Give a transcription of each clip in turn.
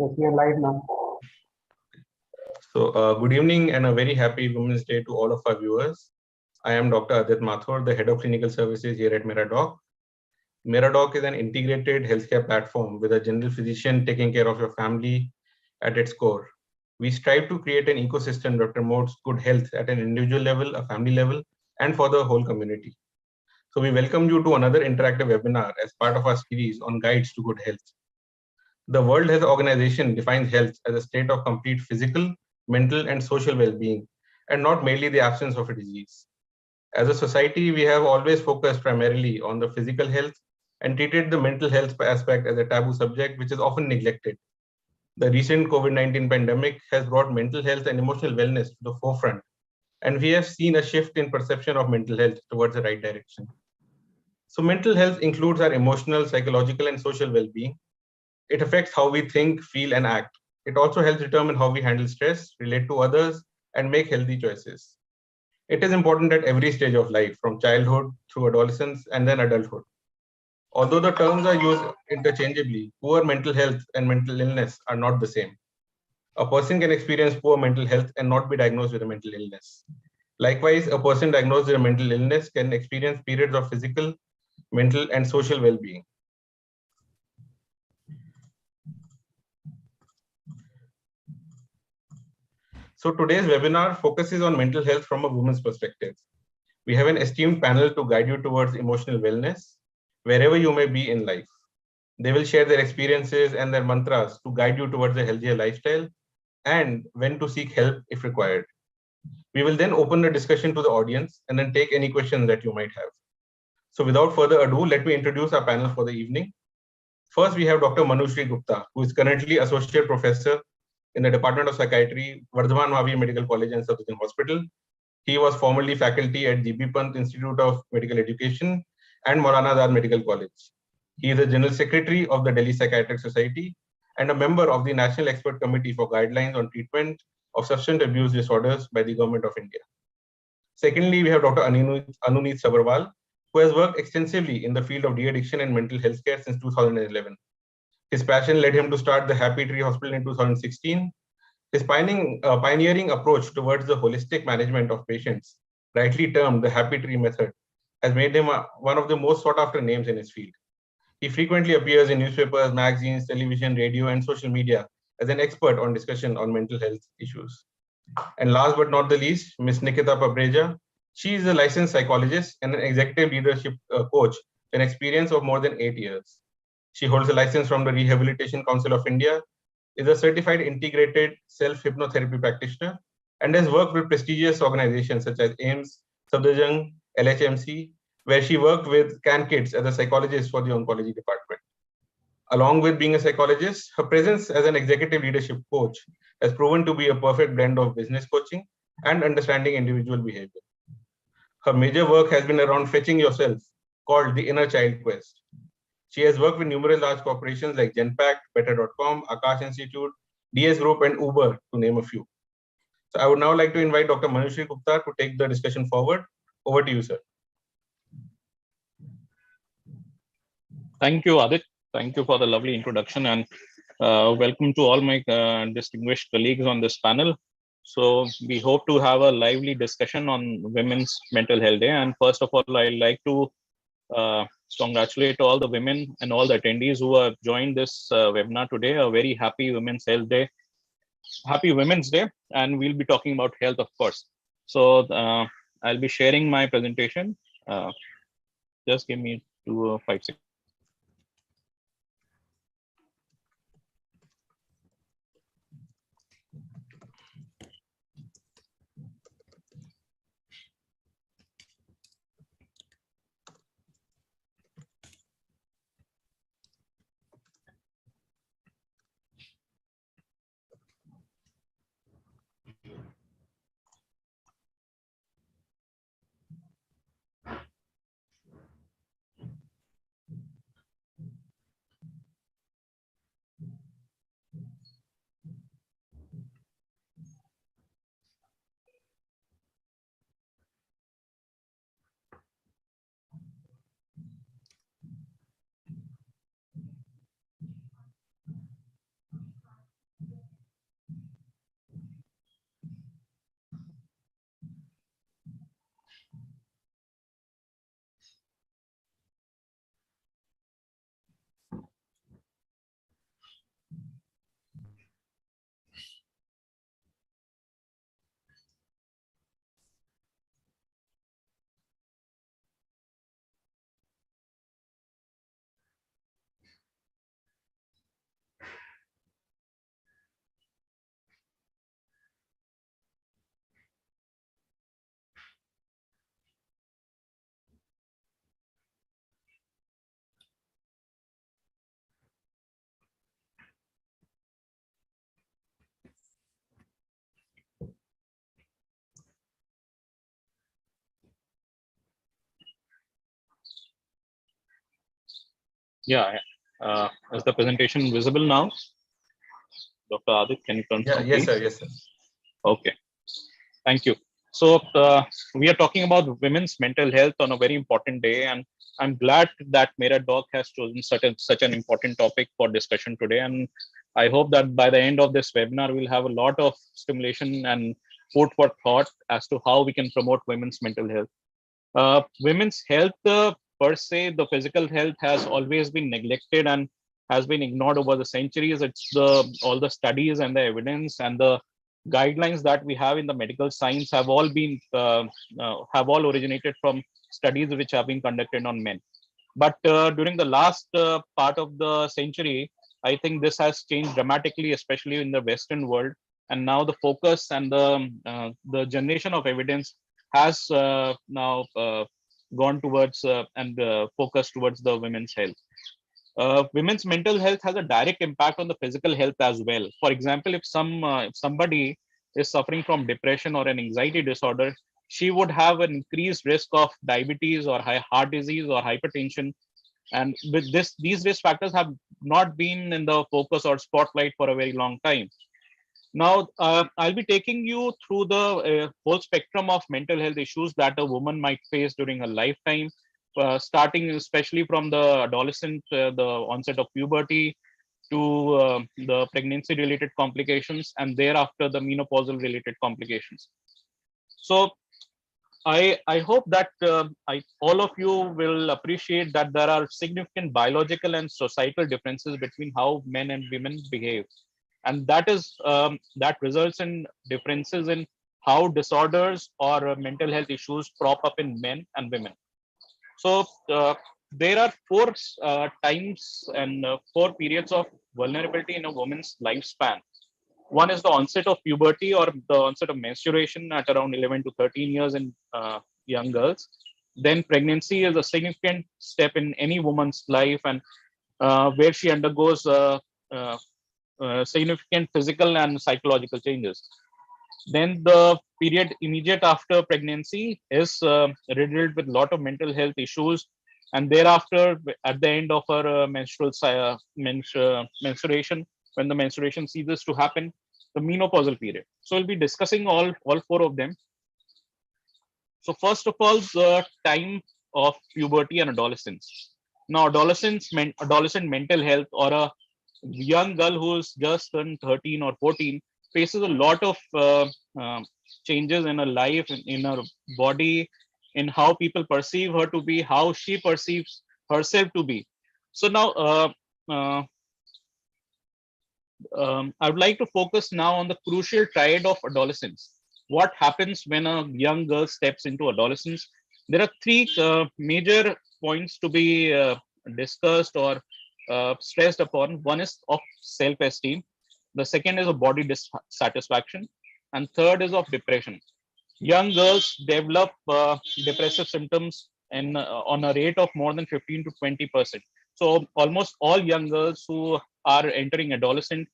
Yes, we are live now. So, good evening and a very happy Women's Day to all of our viewers. I am Dr. Adit Mathur, the Head of Clinical Services here at MeraDoc. MeraDoc is an integrated healthcare platform with a general physician taking care of your family at its core. We strive to create an ecosystem that promotes good health at an individual level, a family level, and for the whole community. So, we welcome you to another interactive webinar as part of our series on guides to good health. The World Health Organization defines health as a state of complete physical, mental, and social well-being, and not merely the absence of a disease. As a society, we have always focused primarily on the physical health and treated the mental health aspect as a taboo subject, which is often neglected. The recent COVID-19 pandemic has brought mental health and emotional wellness to the forefront, and we have seen a shift in perception of mental health towards the right direction. So mental health includes our emotional, psychological, and social well-being. It affects how we think, feel, and act. It also helps determine how we handle stress, relate to others, and make healthy choices. It is important at every stage of life, from childhood through adolescence and then adulthood. Although the terms are used interchangeably, poor mental health and mental illness are not the same. A person can experience poor mental health and not be diagnosed with a mental illness. Likewise, a person diagnosed with a mental illness can experience periods of physical, mental, and social well-being. So today's webinar focuses on mental health from a woman's perspective. We have an esteemed panel to guide you towards emotional wellness, wherever you may be in life. They will share their experiences and their mantras to guide you towards a healthier lifestyle and when to seek help if required. We will then open the discussion to the audience and then take any questions that you might have. So without further ado, let me introduce our panel for the evening. First, we have Dr. Manushree Gupta, who is currently Associate Professor in the Department of Psychiatry, Vardhaman Mahavir Medical College and Substitute Hospital. He was formerly faculty at GB Pant Institute of Medical Education and Maulana Azad Medical College. He is the General Secretary of the Delhi Psychiatric Society and a member of the National Expert Committee for Guidelines on Treatment of Substance Abuse Disorders by the Government of India. Secondly, we have Dr. Anuneet Sabharwal, who has worked extensively in the field of de-addiction and mental health care since 2011. His passion led him to start the Happy Tree Hospital in 2016. His pioneering approach towards the holistic management of patients, rightly termed the Happy Tree method, has made him one of the most sought-after names in his field. He frequently appears in newspapers, magazines, television, radio, and social media as an expert on discussion on mental health issues. And last but not the least, Ms. Nikita Pabreja. She is a licensed psychologist and an executive leadership coach with an experience of more than 8 years. She holds a license from the Rehabilitation Council of India, is a certified integrated self-hypnotherapy practitioner, and has worked with prestigious organizations such as AIMS, Safdarjung, LHMC, where she worked with Can Kids as a psychologist for the oncology department. Along with being a psychologist, her presence as an executive leadership coach has proven to be a perfect blend of business coaching and understanding individual behavior. Her major work has been around fetching yourself, called the Inner Child Quest. She has worked with numerous large corporations like Genpact, Better.com, Akash Institute, DS Group, and Uber, to name a few. So I would now like to invite Dr. Manushree Gupta to take the discussion forward. Over to you, sir. Thank you, Adit. Thank you for the lovely introduction, and welcome to all my distinguished colleagues on this panel. So we hope to have a lively discussion on Women's Mental Health Day. And first of all, I'd like to congratulate all the women and all the attendees who have joined this webinar today. A very happy Women's Health Day. Happy Women's Day. And we'll be talking about health, of course. So I'll be sharing my presentation. Just give me 5 seconds. Yeah. Is the presentation visible now? Dr. Adit, can you Yeah, confirm, yes, sir. please? Yes, sir. Okay. Thank you. So we are talking about women's mental health on a very important day, and I'm glad that MeraDoc has chosen such an important topic for discussion today. And I hope that by the end of this webinar, we'll have a lot of stimulation and food for thought as to how we can promote women's mental health. Women's health per se, the physical health has always been neglected and has been ignored over the centuries. It's the all the studies and the evidence and the guidelines that we have in the medical science have all originated from studies which have been conducted on men. But during the last part of the century, I think this has changed dramatically, especially in the Western world. And now the focus and the generation of evidence has now gone towards and focused towards the women's health. Women's mental health has a direct impact on the physical health as well. For example, if somebody is suffering from depression or an anxiety disorder, she would have an increased risk of diabetes or high heart disease or hypertension. And with this, these risk factors have not been in the focus or spotlight for a very long time. Now, I'll be taking you through the whole spectrum of mental health issues that a woman might face during her lifetime, starting especially from the adolescent, the onset of puberty, to the pregnancy related complications, and thereafter the menopausal related complications. So I hope that all of you will appreciate that there are significant biological and societal differences between how men and women behave, and that results in differences in how disorders or mental health issues crop up in men and women. So there are four times and four periods of vulnerability in a woman's lifespan. One is the onset of puberty or the onset of menstruation at around 11 to 13 years in young girls. Then pregnancy is a significant step in any woman's life, and where she undergoes uh, significant physical and psychological changes. Then the period immediate after pregnancy is riddled with a lot of mental health issues, and thereafter, at the end of her menstruation, when the menstruation ceases to happen, the menopausal period. So we'll be discussing all four of them. So first of all, the time of puberty and adolescence. Now, adolescent mental health, or a young girl who's just turned 13 or 14, faces a lot of changes in her life, in her body, in how people perceive her to be, how she perceives herself to be. So now, uh, I would like to focus now on the crucial triad of adolescence. What happens when a young girl steps into adolescence? There are three major points to be discussed or stressed upon. One is of self-esteem. The second is of body dissatisfaction, and third is of depression. Young girls develop depressive symptoms on a rate of more than 15 to 20%. So almost all young girls who are entering adolescent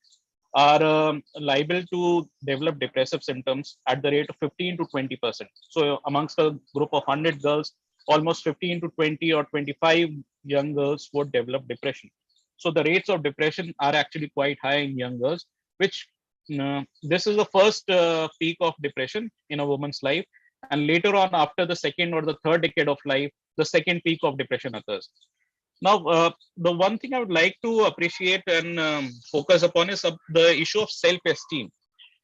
are liable to develop depressive symptoms at the rate of 15 to 20%. So amongst a group of 100 girls, almost 15 to 20 or 25 young girls would develop depression. So the rates of depression are actually quite high in young girls, which this is the first peak of depression in a woman's life. And later on, after the second or the third decade of life, the second peak of depression occurs. Now, the one thing I would like to appreciate and focus upon is the issue of self-esteem.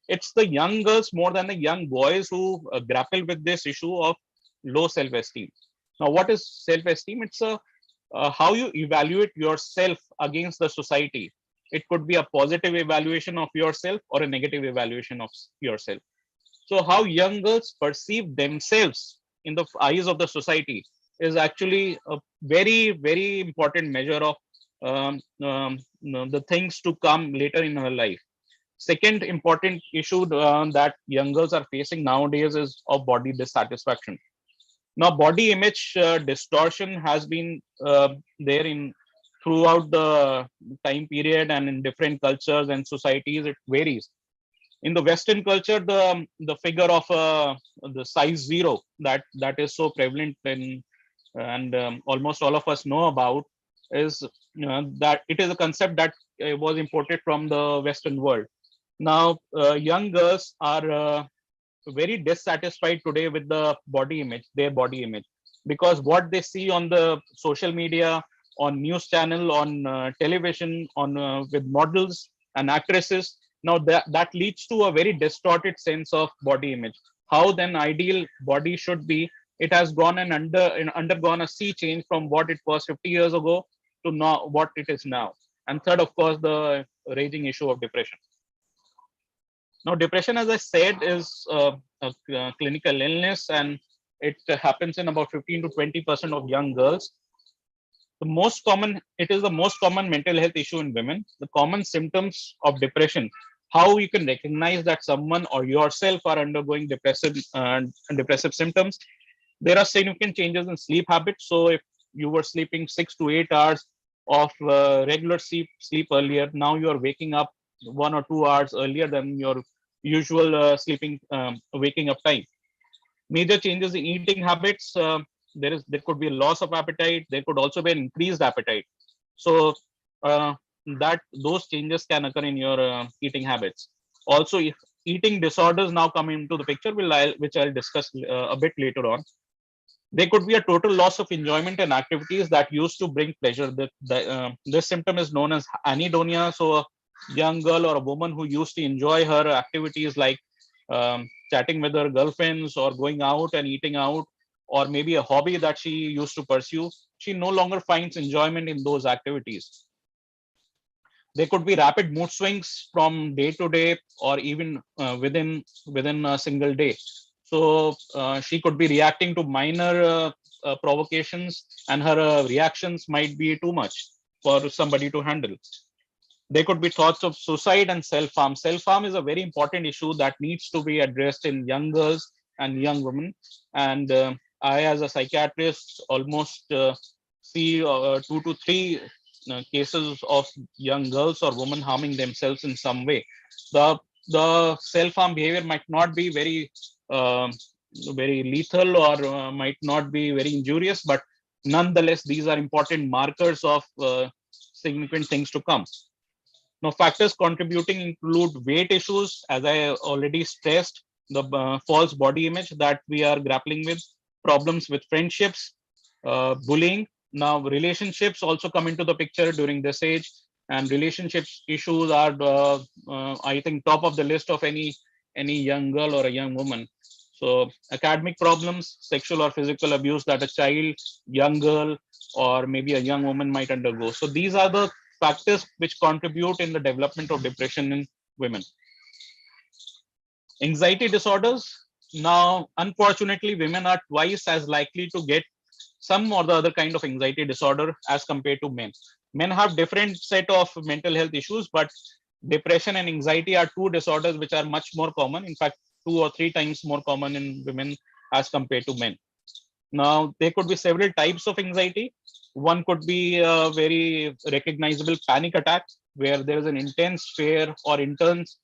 It's the young girls more than the young boys who grapple with this issue of low self-esteem. Now, what is self-esteem? It's how you evaluate yourself against the society. It could be a positive evaluation of yourself or a negative evaluation of yourself. So how young girls perceive themselves in the eyes of the society is actually a very important measure of the things to come later in her life. Second important issue that young girls are facing nowadays is of body dissatisfaction. Now, body image distortion has been there in throughout the time period, and in different cultures and societies it varies. In the Western culture, the figure of the size zero that is so prevalent in, and almost all of us know about. is that it is a concept that was imported from the Western world. Now, young girls are very dissatisfied today with the body image, their body image, because what they see on the social media, on news channel, on television, on with models and actresses. Now that leads to a very distorted sense of body image. How then ideal body should be? It has gone and undergone a sea change from what it was 50 years ago to now what it is now. And third, of course, the raging issue of depression. Now, depression, as I said, is a clinical illness, and it happens in about 15 to 20% of young girls. The most common, it is the most common mental health issue in women. The common symptoms of depression, how you can recognize that someone or yourself are undergoing depressive symptoms. There are significant changes in sleep habits. So, if you were sleeping 6 to 8 hours of regular sleep earlier, now you are waking up 1 or 2 hours earlier than your usual waking up time. Major changes in eating habits. There could be a loss of appetite. There could also be an increased appetite. So uh, that those changes can occur in your eating habits. Also, if eating disorders now come into the picture, which I'll discuss a bit later on. There could be a total loss of enjoyment and activities that used to bring pleasure. This symptom is known as anhedonia. So, a young girl or a woman who used to enjoy her activities like chatting with her girlfriends or going out and eating out, or maybe a hobby that she used to pursue, she no longer finds enjoyment in those activities. There could be rapid mood swings from day to day, or even within a single day. So she could be reacting to minor provocations, and her reactions might be too much for somebody to handle. There could be thoughts of suicide and self-harm. Self-harm is a very important issue that needs to be addressed in young girls and young women. And I, as a psychiatrist, almost see 2 to 3 cases of young girls or women harming themselves in some way. The self-harm behavior might not be um very lethal, or might not be very injurious, but nonetheless, these are important markers of significant things to come. Now, factors contributing include weight issues, as I already stressed, the false body image that we are grappling with, problems with friendships, bullying. Now, relationships also come into the picture during this age, and relationships issues are, I think, top of the list of any young girl or a young woman. So, academic problems, sexual or physical abuse that a child, young girl, or maybe a young woman might undergo. So, these are the factors which contribute in the development of depression in women. Anxiety disorders. Now, unfortunately, women are twice as likely to get some or the other kind of anxiety disorder as compared to men. Men have different set of mental health issues, but depression and anxiety are two disorders which are much more common. In fact, 2 or 3 times more common in women as compared to men. Now, there could be several types of anxiety. One could be a very recognizable panic attack, where there is an intense fear or intense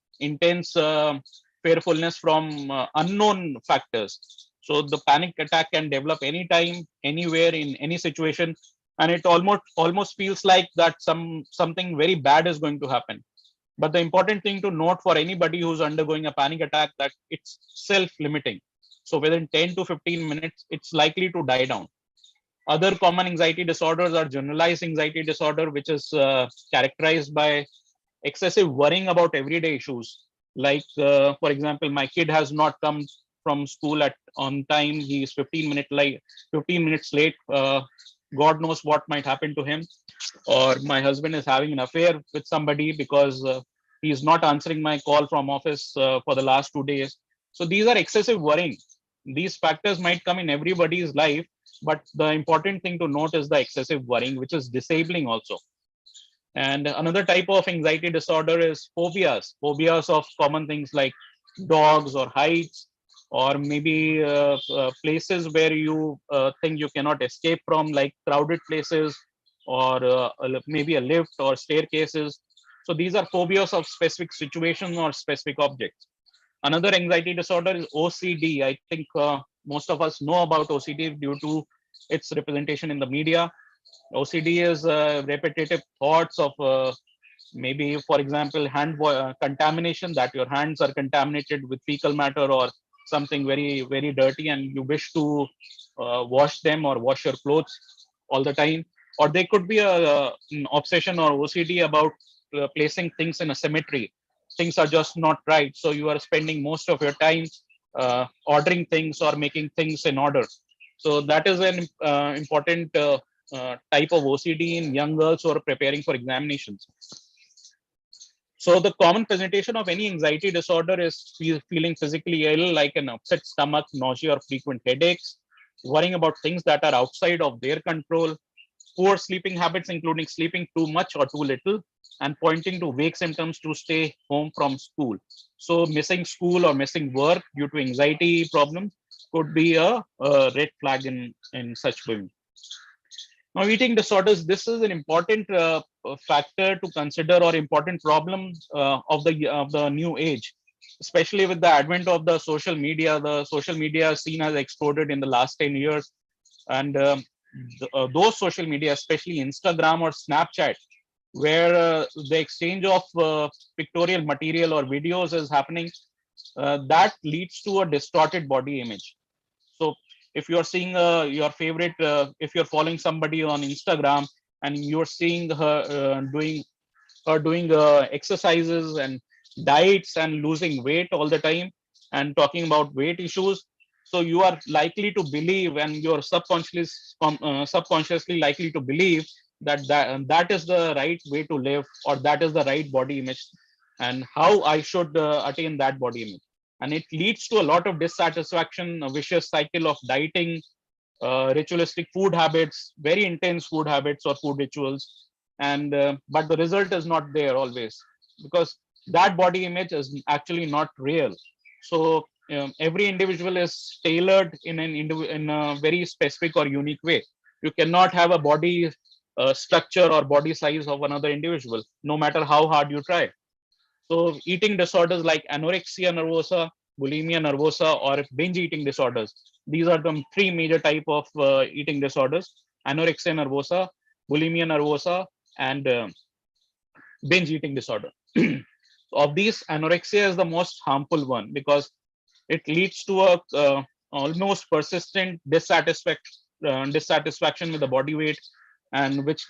fearfulness from unknown factors. So the panic attack can develop anytime, anywhere, in any situation, and it almost feels like that something very bad is going to happen. But the important thing to note for anybody who's undergoing a panic attack, that it's self-limiting. So within 10 to 15 minutes, it's likely to die down. Other common anxiety disorders are generalized anxiety disorder, which is characterized by excessive worrying about everyday issues. Like, for example, my kid has not come from school on time. He is 15 minutes late. God knows what might happen to him. Or my husband is having an affair with somebody because he is not answering my call from office for the last 2 days. So these are excessive worrying. These factors might come in everybody's life, but the important thing to note is the excessive worrying, which is disabling also. And another type of anxiety disorder is phobias. Phobias of common things like dogs or heights, or maybe places where you think you cannot escape from, like crowded places, or maybe a lift or staircases. So these are phobias of specific situations or specific objects. Another anxiety disorder is OCD. I think most of us know about OCD due to its representation in the media. OCD is repetitive thoughts of maybe, for example, contamination, that your hands are contaminated with fecal matter or something very, very dirty, and you wish to wash them or wash your clothes all the time. Or they could be an obsession or OCD about placing things in a symmetry. Things are just not right, so you are spending most of your time ordering things or making things in order. So that is an important type of OCD in young girls who are preparing for examinations. So the common presentation of any anxiety disorder is feeling physically ill, like an upset stomach, nausea, or frequent headaches, worrying about things that are outside of their control, poor sleeping habits, including sleeping too much or too little, and pointing to vague symptoms to stay home from school. So missing school or missing work due to anxiety problems could be a red flag in such women. Now, eating disorders, this is an important factor to consider, or important problem of the new age, especially with the advent of the social media. The social media scene has exploded in the last 10 years. And those social media, especially Instagram or Snapchat, where the exchange of pictorial material or videos is happening, that leads to a distorted body image. So if you're seeing your favorite, if you're following somebody on Instagram and you're seeing her doing exercises and diets and losing weight all the time and talking about weight issues, so you are likely to believe, and you're subconsciously likely to believe that is the right way to live, or that is the right body image, and how I should attain that body image. And it leads to a lot of dissatisfaction, a vicious cycle of dieting, ritualistic food habits, very intense food habits or food rituals. And but the result is not there always, because that body image is actually not real. So every individual is tailored in a very specific or unique way. You cannot have a body structure or body size of another individual, no matter how hard you try. So eating disorders like anorexia nervosa, bulimia nervosa, or binge eating disorders. These are the three major type of eating disorders: anorexia nervosa, bulimia nervosa, and binge eating disorder. Of these, anorexia is the most harmful one, because it leads to a almost persistent dissatisfaction with the body weight, and which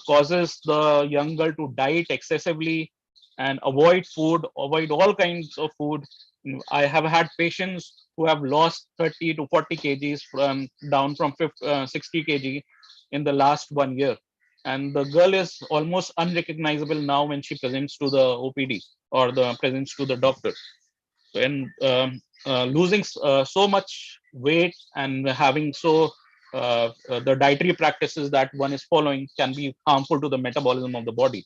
causes the young girl to diet excessively and avoid food, avoid all kinds of food. I have had patients who have lost 30 to 40 kgs from down from 60 kg in the last 1 year. And the girl is almost unrecognizable now when she presents to the OPD or the presents to the doctor. And losing so much weight and having the dietary practices that one is following can be harmful to the metabolism of the body.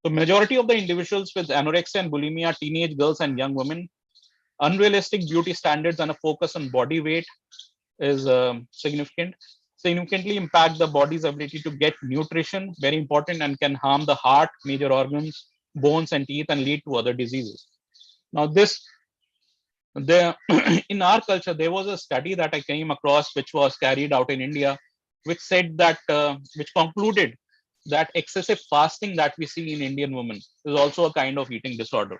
The majority of the individuals with anorexia and bulimia are teenage girls and young women. Unrealistic beauty standards and a focus on body weight is significantly impact the body's ability to get nutrition, very important, and can harm the heart, major organs, bones, and teeth, and lead to other diseases. Now, the in our culture, there was a study that I came across, which was carried out in India, which said that, which concluded that excessive fasting that we see in Indian women is also a kind of eating disorder.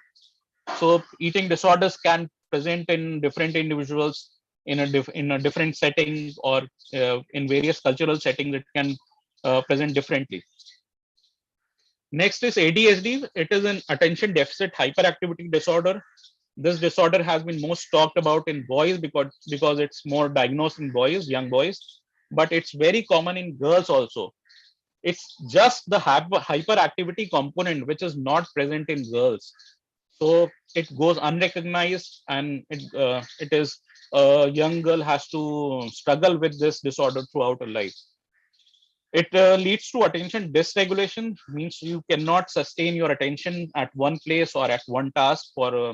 So eating disorders can present in different individuals in a different setting, or in various cultural settings. It can present differently. Next is ADHD. It is an attention deficit hyperactivity disorder. This disorder has been most talked about in boys, because it's more diagnosed in boys, young boys, but it's very common in girls also. It's just the hyperactivity component which is not present in girls. So it goes unrecognized, and it is a young girl has to struggle with this disorder throughout her life. It leads to attention dysregulation, means you cannot sustain your attention at one place or at one task for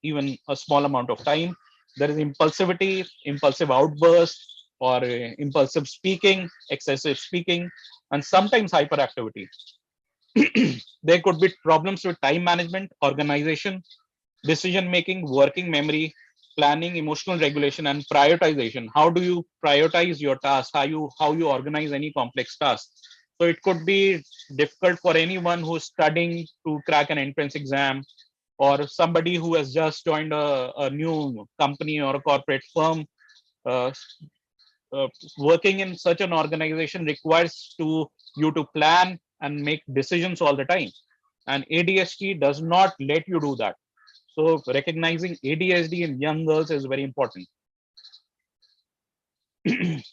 even a small amount of time. There is impulsivity, impulsive outbursts, or impulsive speaking, excessive speaking, and sometimes hyperactivity. There could be problems with time management, organization, decision making, working memory, planning, emotional regulation, and prioritization. How do you prioritize your tasks? How you organize any complex task? So it could be difficult for anyone who's studying to crack an entrance exam, or somebody who has just joined a new company or a corporate firm. Uh, uh, Working in such an organization requires you to plan and make decisions all the time, and ADHD does not let you do that. So recognizing ADHD in young girls is very important.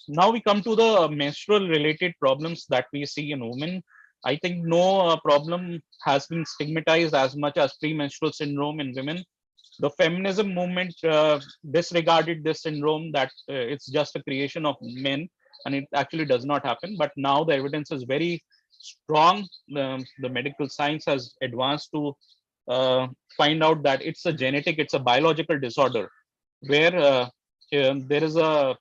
Now we come to the menstrual related problems that we see in women. I think no problem has been stigmatized as much as premenstrual syndrome in women. The feminism movement disregarded this syndrome, that it's just a creation of men, and it actually does not happen. But now the evidence is very strong. The medical science has advanced to find out that it's a biological disorder where there is a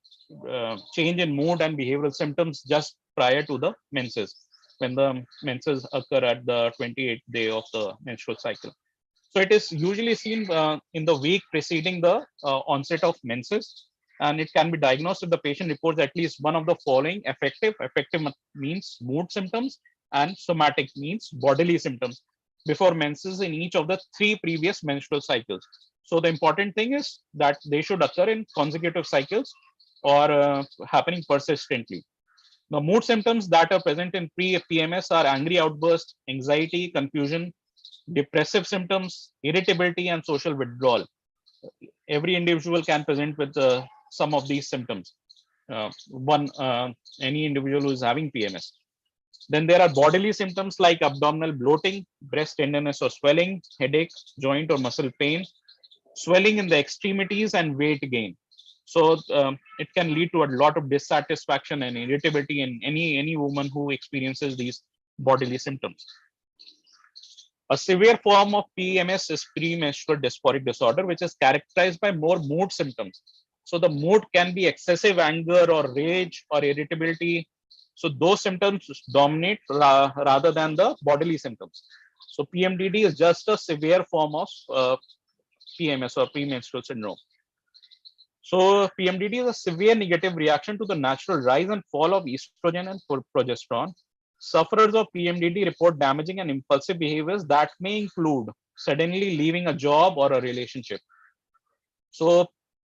change in mood and behavioral symptoms just prior to the menses, when the menses occur at the 28th day of the menstrual cycle. So it is usually seen in the week preceding the onset of menses, and it can be diagnosed if the patient reports at least one of the following: affective means mood symptoms, and somatic means bodily symptoms before menses in each of the 3 previous menstrual cycles. So the important thing is that they should occur in consecutive cycles or happening persistently. The mood symptoms that are present in pre-PMS are angry outbursts, anxiety, confusion, depressive symptoms, irritability, and social withdrawal. Every individual can present with some of these symptoms. Any individual who is having PMS. Then there are bodily symptoms like abdominal bloating, breast tenderness or swelling, headache, joint or muscle pain, swelling in the extremities, and weight gain. So it can lead to a lot of dissatisfaction and irritability in any woman who experiences these bodily symptoms. A severe form of PMS is premenstrual dysphoric disorder, which is characterized by more mood symptoms. So the mood can be excessive anger or rage or irritability. So those symptoms dominate rather than the bodily symptoms. So PMDD is just a severe form of PMS or premenstrual syndrome. So PMDD is a severe negative reaction to the natural rise and fall of estrogen and progesterone. Sufferers of PMDD report damaging and impulsive behaviors that may include suddenly leaving a job or a relationship. So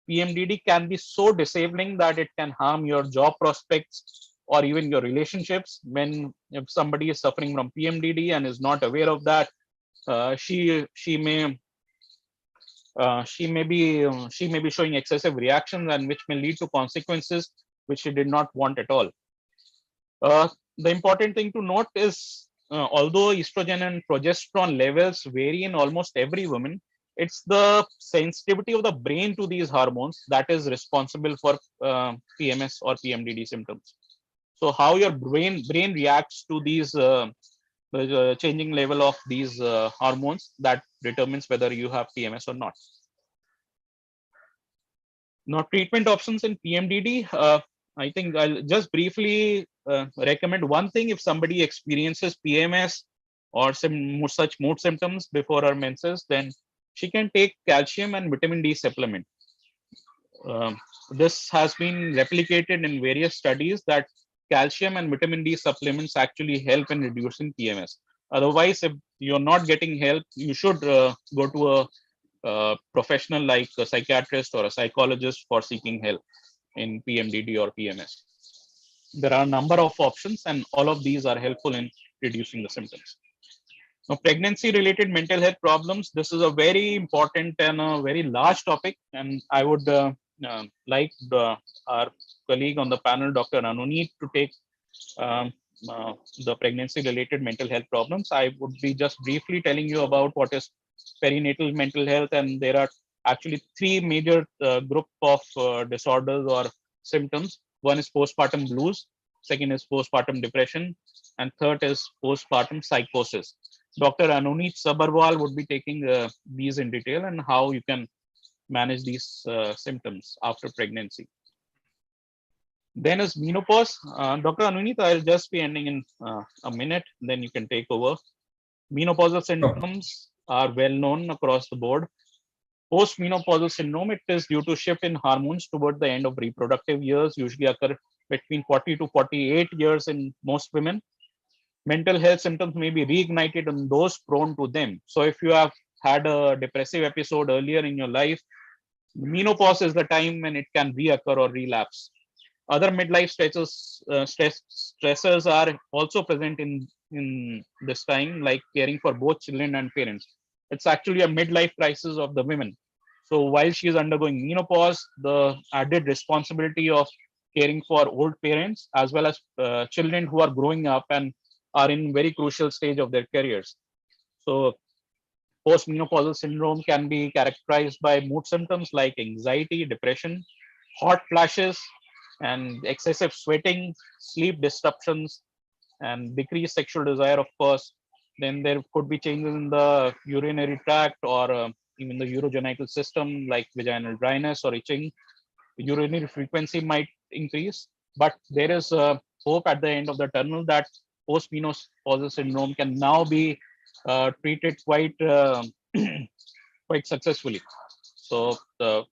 PMDD can be so disabling that it can harm your job prospects or even your relationships. If somebody is suffering from PMDD and is not aware of that, she may be showing excessive reactions, and which may lead to consequences which she did not want at all. The important thing to note is, although estrogen and progesterone levels vary in almost every woman, it's the sensitivity of the brain to these hormones that is responsible for PMS or PMDD symptoms. So how your brain reacts to these the changing level of these hormones, that determines whether you have PMS or not. Now, treatment options in PMDD. I think I'll just briefly recommend one thing. If somebody experiences PMS or some such mood symptoms before her menses, then she can take calcium and vitamin D supplement. This has been replicated in various studies that calcium and vitamin D supplements actually help in reducing PMS. Otherwise, if you're not getting help, you should go to a professional like a psychiatrist or a psychologist for seeking help in PMDD or PMS. There are a number of options, and all of these are helpful in reducing the symptoms. Now, pregnancy-related mental health problems. This is a very important and a very large topic, and I would like our colleague on the panel, Dr. Anuneet, to take um, the pregnancy-related mental health problems. I would be just briefly telling you about what is perinatal mental health, and there are actually 3 major group of disorders or symptoms. One is postpartum blues, second is postpartum depression, and third is postpartum psychosis. Dr. Anuneet Sabharwal would be taking these in detail and how you can manage these symptoms after pregnancy. Then is menopause. Dr. Anuneet, I'll just be ending in a minute, then you can take over. Menopausal syndromes are well known across the board. Post-menopausal syndrome, it is due to shift in hormones toward the end of reproductive years, usually occur between 40 to 48 years in most women. Mental health symptoms may be reignited in those prone to them. So if you have had a depressive episode earlier in your life, menopause is the time when it can reoccur or relapse. Other midlife stressors are also present in this time, like caring for both children and parents. It's actually a midlife crisis of the women. So while she is undergoing menopause, the added responsibility of caring for old parents as well as children who are growing up and are in very crucial stage of their careers. So post-menopausal syndrome can be characterized by mood symptoms like anxiety, depression, hot flashes, and excessive sweating, sleep disruptions, and decreased sexual desire, of course. Then there could be changes in the urinary tract or even the urogenital system, like vaginal dryness or itching. Urinary frequency might increase, but there is hope at the end of the tunnel that post-menopausal syndrome can now be treated quite quite successfully. So the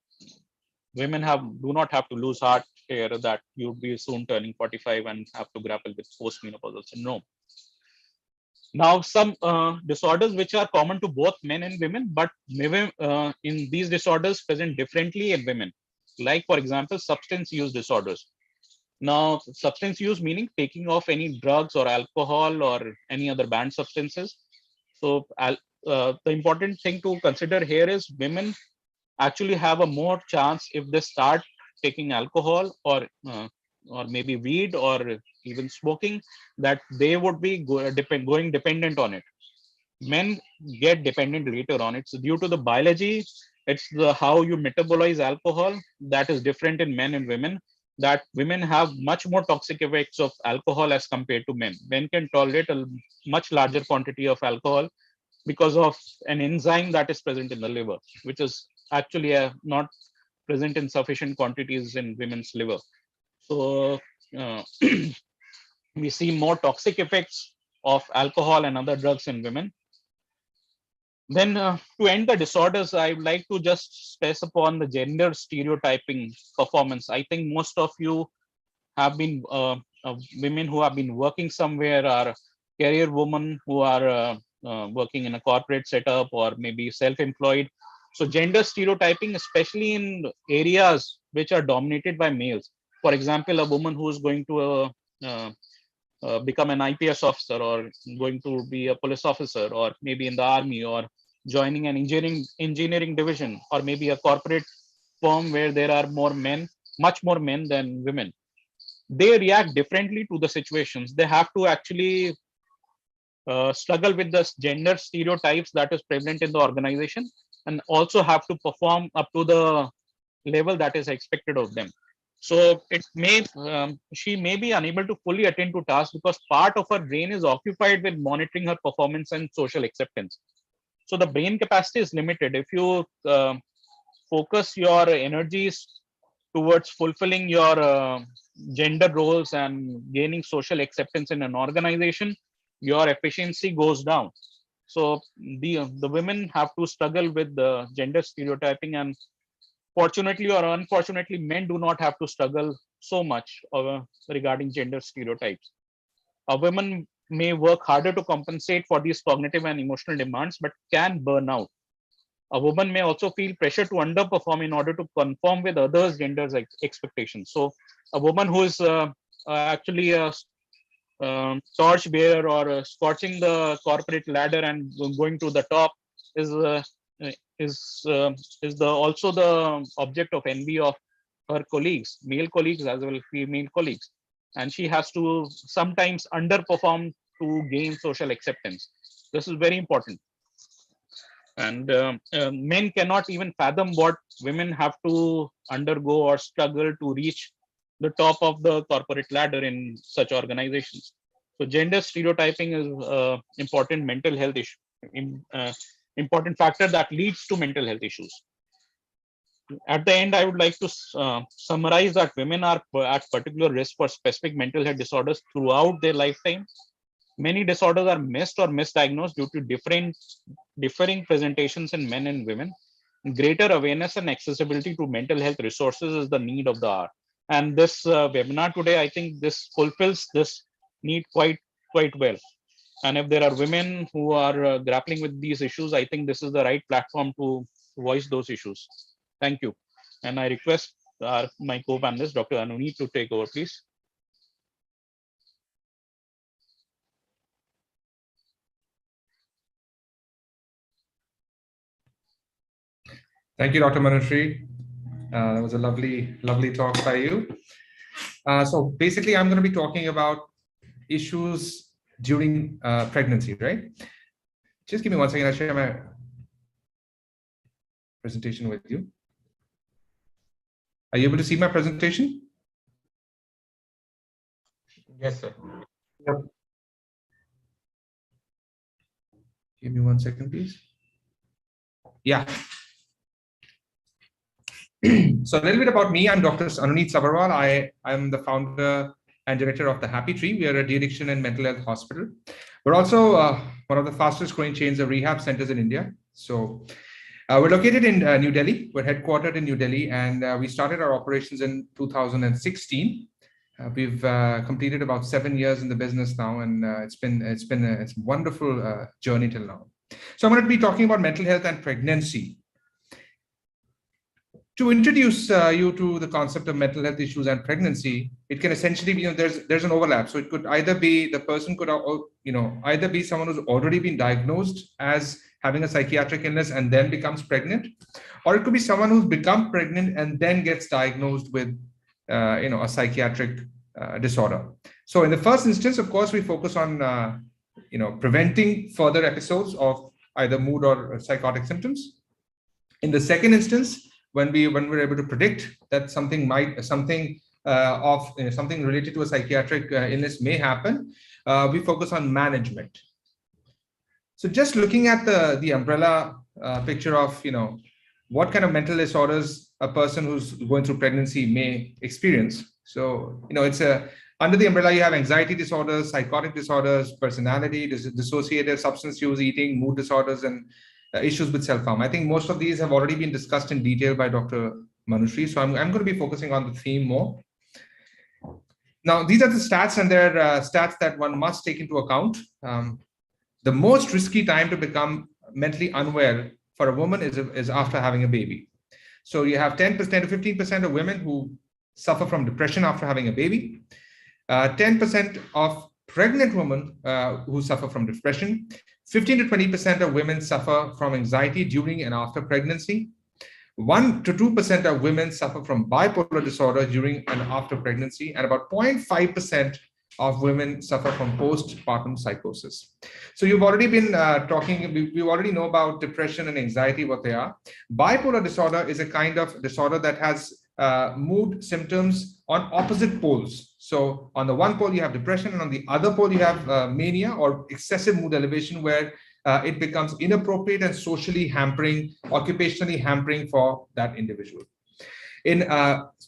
women do not have to lose heart here that you'd be soon turning 45 and have to grapple with post-menopausal syndrome. Now, some disorders which are common to both men and women, but in these disorders present differently in women, like for example, substance use disorders. Now, substance use meaning taking of any drugs or alcohol or any other banned substances. So, the important thing to consider here is women actually have a more chance if they start taking alcohol or maybe weed or even smoking, that they would be going dependent on it. Men get dependent later on. It's due to the biology. It's the how you metabolize alcohol that is different in men and women, that women have much more toxic effects of alcohol as compared to men. Men can tolerate a much larger quantity of alcohol because of an enzyme that is present in the liver, which is actually not present in sufficient quantities in women's liver. So uh, we see more toxic effects of alcohol and other drugs in women. Then to end the disorders, I would like to just stress upon the gender stereotyping performance. I think most of you have been women who have been working somewhere, or career women who are working in a corporate setup or maybe self-employed. So gender stereotyping, especially in areas which are dominated by males. For example, a woman who is going to uh, become an IPS officer, or going to be a police officer, or maybe in the army, or joining an engineering division, or maybe a corporate firm where there are more men, much more men than women. They react differently to the situations. They have to actually struggle with the gender stereotypes that is prevalent in the organization, and also have to perform up to the level that is expected of them. So she may be unable to fully attend to tasks because part of her brain is occupied with monitoring her performance and social acceptance. So the brain capacity is limited. If you focus your energies towards fulfilling your gender roles and gaining social acceptance in an organization, your efficiency goes down. So the women have to struggle with the gender stereotyping, and fortunately or unfortunately, men do not have to struggle so much regarding gender stereotypes. A woman may work harder to compensate for these cognitive and emotional demands, but can burn out. A woman may also feel pressure to underperform in order to conform with others' genders expectations. So, a woman who is actually a torch bearer or scorching the corporate ladder and going to the top is is uh, is the also the object of envy of her colleagues, male colleagues as well as female colleagues, and she has to sometimes underperform to gain social acceptance. This is very important, and men cannot even fathom what women have to undergo or struggle to reach the top of the corporate ladder in such organizations. So gender stereotyping is important mental health issue, important factor that leads to mental health issues. At the end, I would like to summarize that women are at particular risk for specific mental health disorders throughout their lifetime. Many disorders are missed or misdiagnosed due to differing presentations in men and women. greater awareness and accessibility to mental health resources is the need of the hour. And this webinar today, I think this fulfills this need quite well. And if there are women who are grappling with these issues, I think this is the right platform to voice those issues. Thank you. And I request my co-panelist, Dr. Anuneet, to take over, please. Thank you, Dr. Manushree. That was a lovely talk by you. So basically, I'm going to be talking about issues during pregnancy, right? Just give me 1 second. I'll share my presentation with you. Are you able to see my presentation? Yes, sir. Yep. Give me 1 second, please. Yeah. So a little bit about me. I'm Dr. Anuneet Sabharwal. I'm the founder and director of the Happy Tree. We are a de-addiction and mental health hospital. We're also one of the fastest growing chains of rehab centers in India. So we're located in New Delhi. We're headquartered in New Delhi, and we started our operations in 2016. We've completed about 7 years in the business now, and it's a wonderful journey till now. So I'm going to be talking about mental health and pregnancy. To introduce you to the concept of mental health issues and pregnancy, it can essentially be, there's an overlap. So it could either be the person could, either be someone who's already been diagnosed as having a psychiatric illness and then becomes pregnant, or it could be someone who's become pregnant and then gets diagnosed with, a psychiatric disorder. So in the first instance, of course, we focus on, preventing further episodes of either mood or psychotic symptoms. In the second instance, when we're able to predict that something related to a psychiatric illness may happen, we focus on management. So just looking at the umbrella picture of what kind of mental disorders a person who's going through pregnancy may experience. So it's under the umbrella you have anxiety disorders, psychotic disorders, personality, dissociative, substance use, eating, mood disorders, and issues with self-harm. I think most of these have already been discussed in detail by Dr. Manushree, so I'm going to be focusing on the theme more. Now, these are the stats, and they're stats that one must take into account. The most risky time to become mentally unwell for a woman is after having a baby. So you have 10% to 15% of women who suffer from depression after having a baby, 10% of pregnant women who suffer from depression, 15 to 20% of women suffer from anxiety during and after pregnancy. 1 to 2% of women suffer from bipolar disorder during and after pregnancy, and about 0.5% of women suffer from postpartum psychosis. So you've already been we already know about depression and anxiety, what they are. Bipolar disorder is a kind of disorder that has mood symptoms on opposite poles. So on the one pole you have depression, and on the other pole you have mania or excessive mood elevation, where it becomes inappropriate and socially hampering, occupationally hampering for that individual.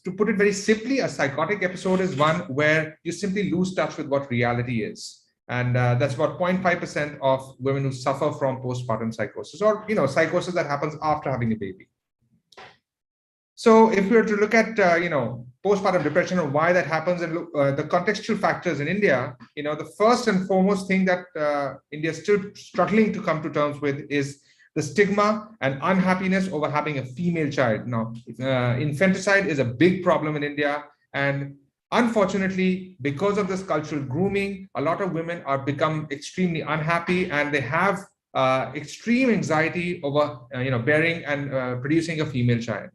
To put it very simply, a psychotic episode is one where you simply lose touch with what reality is. And that's about 0.5% of women who suffer from postpartum psychosis, or psychosis that happens after having a baby. So if we were to look at postpartum depression and why that happens, and look the contextual factors in India, the first and foremost thing that India is still struggling to come to terms with is the stigma and unhappiness over having a female child. Now, infanticide is a big problem in India, and unfortunately, because of this cultural grooming, a lot of women are become extremely unhappy, and they have extreme anxiety over bearing and producing a female child.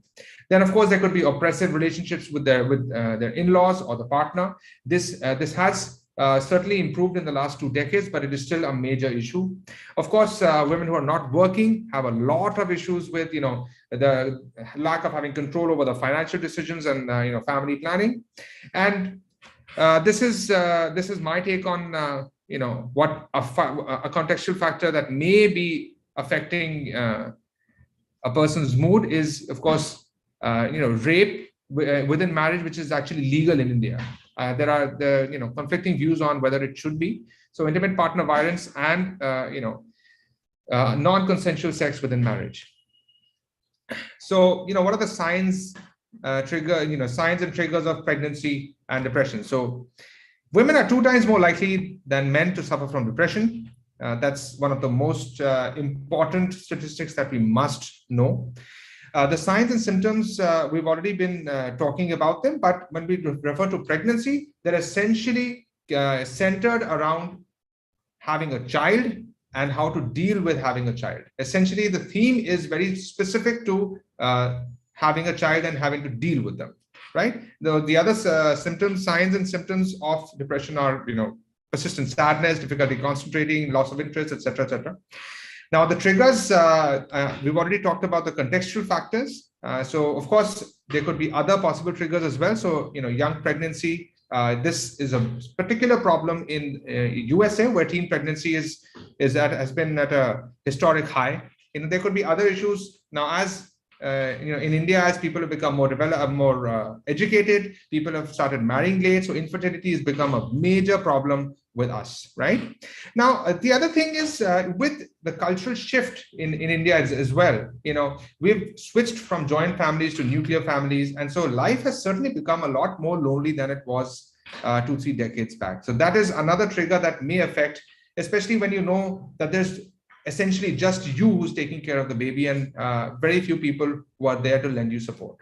Then, of course, there could be oppressive relationships with their in-laws or the partner. This has certainly improved in the last 2 decades, but it is still a major issue. Of course, women who are not working have a lot of issues with the lack of having control over the financial decisions and family planning. And this is my take on what a contextual factor that may be affecting a person's mood is, of course, rape within marriage, which is actually legal in India. There are conflicting views on whether it should be. So intimate partner violence and non-consensual sex within marriage. So, what are the signs, signs and triggers of pregnancy and depression? So women are 2 times more likely than men to suffer from depression. That's one of the most important statistics that we must know. The signs and symptoms, we've already been talking about them, but when we refer to pregnancy, they're essentially centered around having a child and how to deal with having a child. Essentially, the theme is very specific to having a child and having to deal with them, right? The other symptoms, signs and symptoms of depression are, persistent sadness, difficulty concentrating, loss of interest, etc., etc. Now, the triggers, we've already talked about the contextual factors. So, of course, there could be other possible triggers as well. So, young pregnancy, this is a particular problem in USA where teen pregnancy has been at a historic high. There could be other issues now as in India, as people have become more developed, more educated, people have started marrying late. So infertility has become a major problem with us, right? Now, the other thing is with the cultural shift in India as well, we've switched from joint families to nuclear families. And so life has certainly become a lot more lonely than it was 2-3 decades back. So that is another trigger that may affect, especially when you know that there's essentially just you who's taking care of the baby and very few people who are there to lend you support.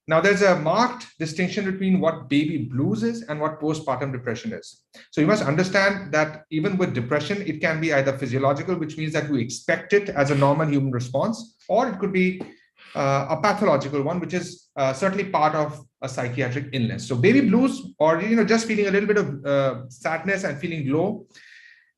Now, there's a marked distinction between what baby blues is and what postpartum depression is. So you must understand that even with depression, it can be either physiological, which means that you expect it as a normal human response, or it could be a pathological one, which is certainly part of a psychiatric illness. So baby blues, or just feeling a little bit of sadness and feeling low,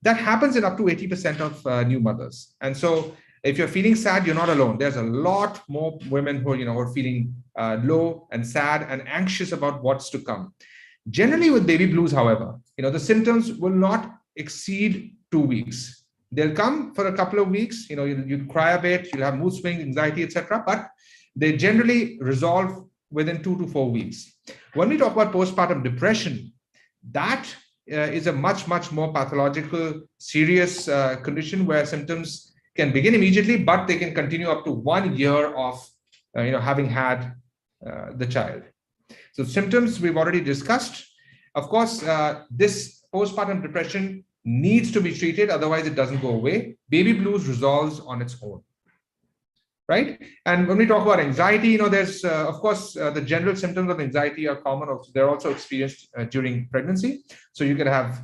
that happens in up to 80% of new mothers. And so if you're feeling sad, you're not alone. There's a lot more women who are feeling low and sad and anxious about what's to come. Generally with baby blues, however, the symptoms will not exceed 2 weeks. They'll come for a couple of weeks. You cry a bit, you'll have mood swings, anxiety, etc. But they generally resolve within 2 to 4 weeks. When we talk about postpartum depression, that is a much, much more pathological, serious condition where symptoms can begin immediately, but they can continue up to 1 year of having had the child. So symptoms we've already discussed. Of course, this postpartum depression needs to be treated, otherwise it doesn't go away. Baby blues resolves on its own, right? And when we talk about anxiety, there's of course the general symptoms of anxiety are common. They're also experienced during pregnancy. So you can have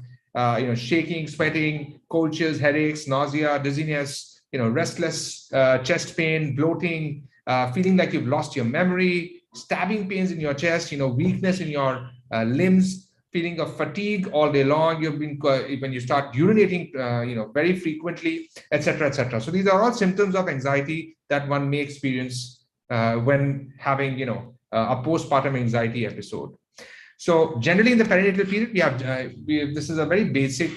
shaking, sweating, cold chills, headaches, nausea, dizziness, restless chest pain, bloating, feeling like you've lost your memory, stabbing pains in your chest, weakness in your limbs, feeling of fatigue all day long. When you start urinating, very frequently, etc., etc. So these are all symptoms of anxiety that one may experience when having, a postpartum anxiety episode. So generally in the perinatal period, this is a very basic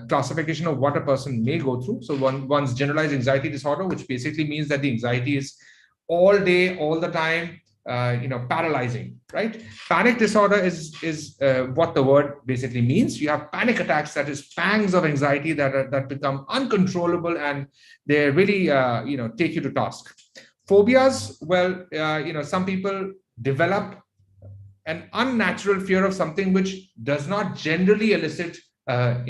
classification of what a person may go through. So one's generalized anxiety disorder, which basically means that the anxiety is all day, all the time, paralyzing, right? Panic disorder is what the word basically means. You have panic attacks, that is pangs of anxiety that become uncontrollable, and they really, take you to task. Phobias, well, some people develop an unnatural fear of something which does not generally elicit, a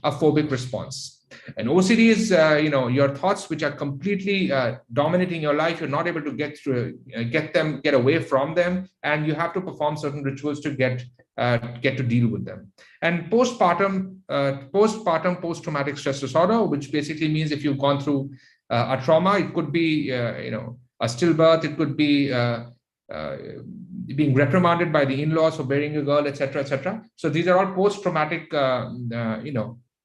phobic response. And OCD is, your thoughts which are completely dominating your life. You're not able to get away from them, and you have to perform certain rituals to get to deal with them. And postpartum post-traumatic stress disorder, which basically means if you've gone through a trauma, it could be, a stillbirth, it could be being reprimanded by the in-laws for bearing a girl, etc., etc. So these are all post-traumatic,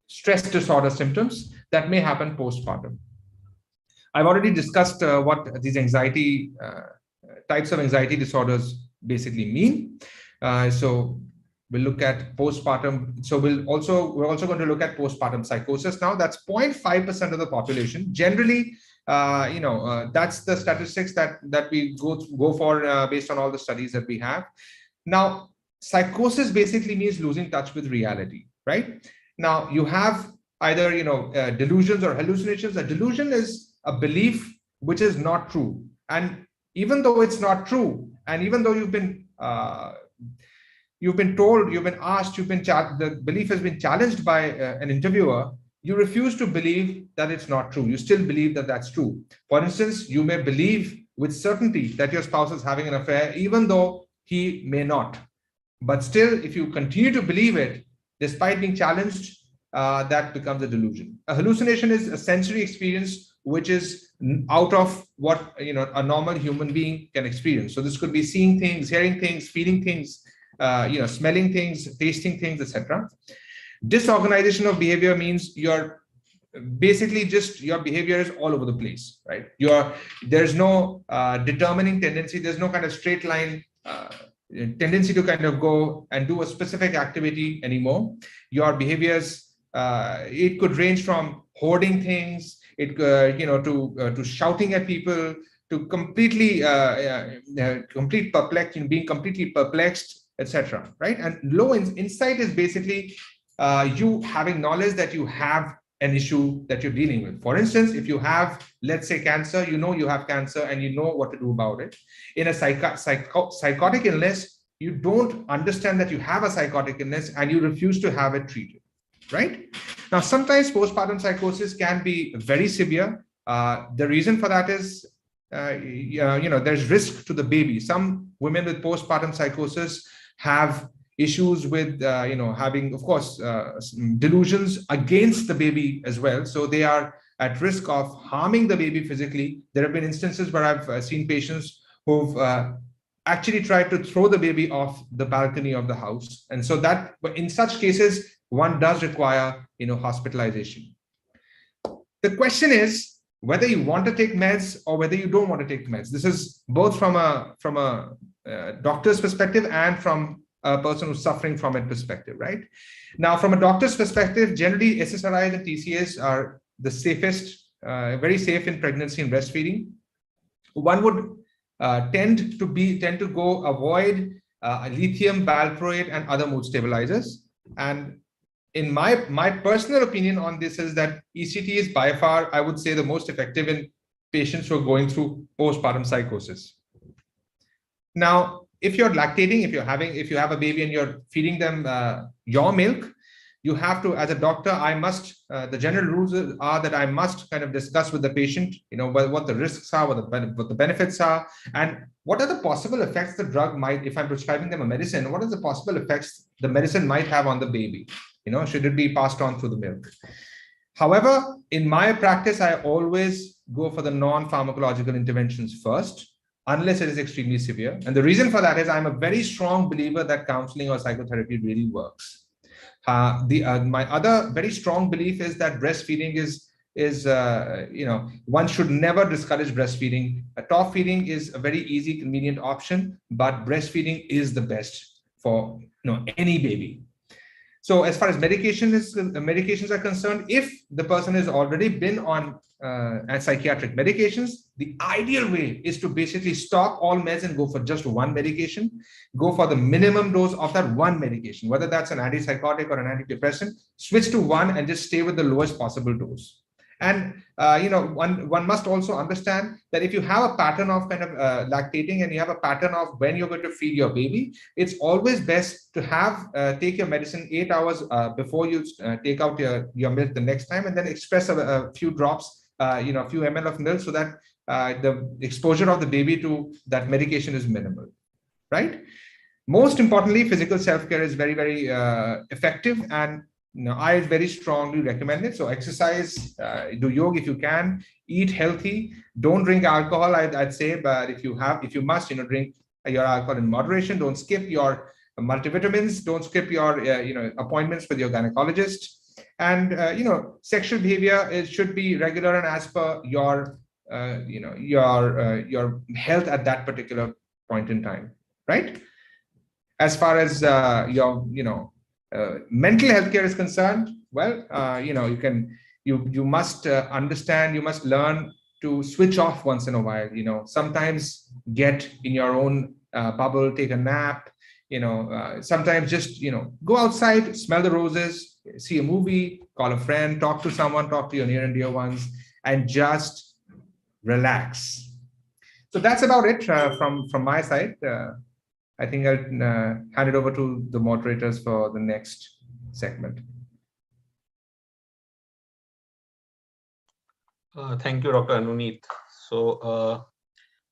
stress disorder symptoms that may happen postpartum. I've already discussed what these anxiety types of anxiety disorders basically mean. So we'll look at postpartum. So we're also going to look at postpartum psychosis now. That's 0.5% of the population. Generally, that's the statistics that we go for based on all the studies that we have. Now, psychosis basically means losing touch with reality, right? Now, you have either, delusions or hallucinations. A delusion is a belief which is not true. And even though it's not true, and even though you've been told, you've been asked, the belief has been challenged by an interviewer, you refuse to believe that it's not true. You still believe that that's true. For instance, you may believe with certainty that your spouse is having an affair, even though he may not. But still, if you continue to believe it, despite being challenged, that becomes a delusion. A hallucination is a sensory experience which is out of what a normal human being can experience. So this could be seeing things, hearing things, feeling things, smelling things, tasting things, etc. Disorganization of behavior means you're basically just your behavior is all over the place, right? There's no determining tendency. There's no kind of straight line tendency to kind of go and do a specific activity anymore. Your behaviors, it could range from hoarding things, to shouting at people, to completely being completely perplexed, etc. Right? And low insight is basically you having knowledge that you have an issue that you're dealing with. For instance, if you have, let's say, cancer, you know you have cancer and you know what to do about it. In a psychotic illness, you don't understand that you have a psychotic illness and you refuse to have it treated, right? Now, sometimes postpartum psychosis can be very severe. The reason for that is, there's risk to the baby. Some women with postpartum psychosis have issues with, having, of course, delusions against the baby as well. So they are at risk of harming the baby physically. There have been instances where I've seen patients who've actually tried to throw the baby off the balcony of the house. And so that, in such cases, one does require, hospitalization. The question is whether you want to take meds or whether you don't want to take meds. This is both from a doctor's perspective and from a person who's suffering from it perspective, right? Now, from a doctor's perspective, generally SSRIs and TCAs are the safest, very safe in pregnancy and breastfeeding. One would tend to go avoid lithium, valproate, and other mood stabilizers. And in my personal opinion on this is that ECT is by far, I would say, the most effective in patients who are going through postpartum psychosis. Now, if you're lactating, if you have a baby and you're feeding them your milk, you have to, as a doctor, the general rules are that I must kind of discuss with the patient, what the risks are, what the benefits are, and what are the possible effects the drug might, if I'm prescribing them a medicine, what are the possible effects the medicine might have on the baby? Should it be passed on through the milk? However, in my practice, I always go for the non-pharmacological interventions first, unless it is extremely severe. And the reason for that is I'm a very strong believer that counseling or psychotherapy really works. My other very strong belief is that breastfeeding is one should never discourage breastfeeding. Top feeding is a very easy, convenient option, but breastfeeding is the best for any baby. So as far as medications are concerned, if the person has already been on psychiatric medications, the ideal way is to basically stop all meds and go for just one medication, go for the minimum dose of that one medication, whether that's an antipsychotic or an antidepressant, switch to one and just stay with the lowest possible dose. And one must also understand that if you have a pattern of kind of lactating and you have a pattern of when you're going to feed your baby, it's always best to take your medicine 8 hours before you take out your milk the next time, and then express a few drops, a few ml of milk, so that the exposure of the baby to that medication is minimal, right? Most importantly, physical self-care is very, very effective, and I very strongly recommend it. So exercise, do yoga if you can, eat healthy, don't drink alcohol, I'd say, but if you must, drink your alcohol in moderation. Don't skip your multivitamins, don't skip your appointments with your gynecologist. And sexual behavior should be regular and as per your health at that particular point in time, right? As far as mental health care is concerned, well, you must understand, you must learn to switch off once in a while. Sometimes get in your own bubble, take a nap. Sometimes just go outside, smell the roses, see a movie, call a friend, talk to someone, talk to your near and dear ones, and just relax. So that's about it from my side. I think I'll hand it over to the moderators for the next segment. Thank you, Dr. Anuneet. So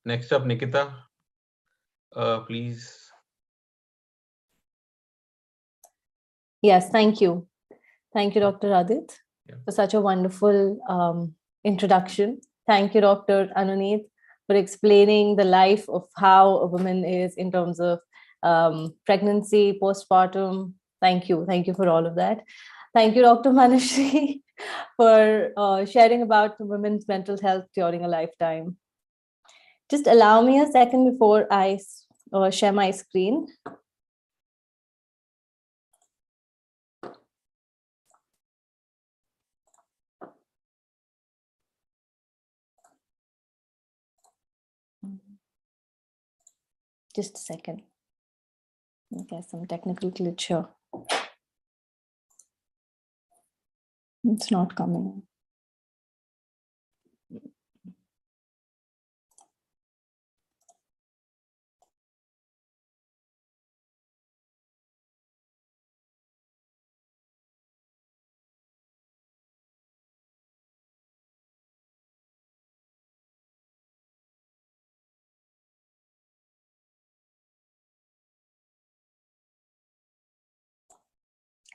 next up, Nikita, please. Yes, thank you. Thank you, Dr. Adit, for such a wonderful introduction. Thank you, Dr. Anuneet, for explaining the life of how a woman is in terms of pregnancy, postpartum. Thank you. Thank you for all of that. Thank you, Dr. Manushree, for sharing about women's mental health during a lifetime. Just allow me a second before I share my screen. Just a second. Okay, some technical glitch here. It's not coming.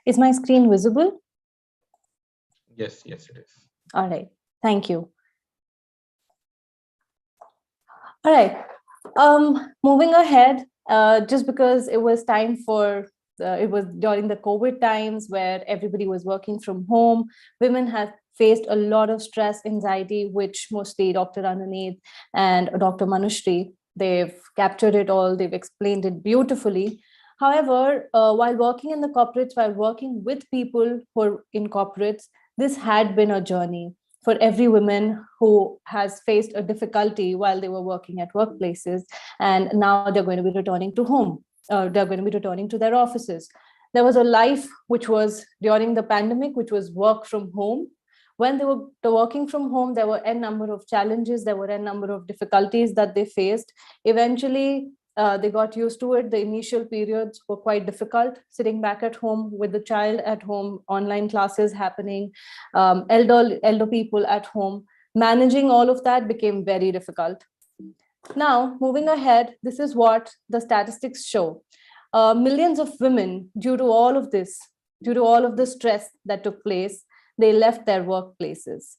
Is my screen visible? Yes, yes, it is. All right. Thank you. All right. Moving ahead, just because it was time for, it was during the COVID times where everybody was working from home, women have faced a lot of stress, anxiety, which mostly Dr. Anuneet and Dr. Manushree, they've captured it all, they've explained it beautifully. However, while working in the corporates, while working with people who are in corporates, this had been a journey for every woman who has faced a difficulty while they were working at workplaces, and now they're going to be returning to home. They're going to be returning to their offices. There was a life which was during the pandemic, which was work from home. When they were working from home, there were a number of challenges, there were a number of difficulties that they faced. Eventually, they got used to it. The initial periods were quite difficult, sitting back at home with the child at home, online classes happening, elder people at home. Managing all of that became very difficult. Now, moving ahead, this is what the statistics show. Millions of women, due to all of this, due to all of the stress that took place, they left their workplaces.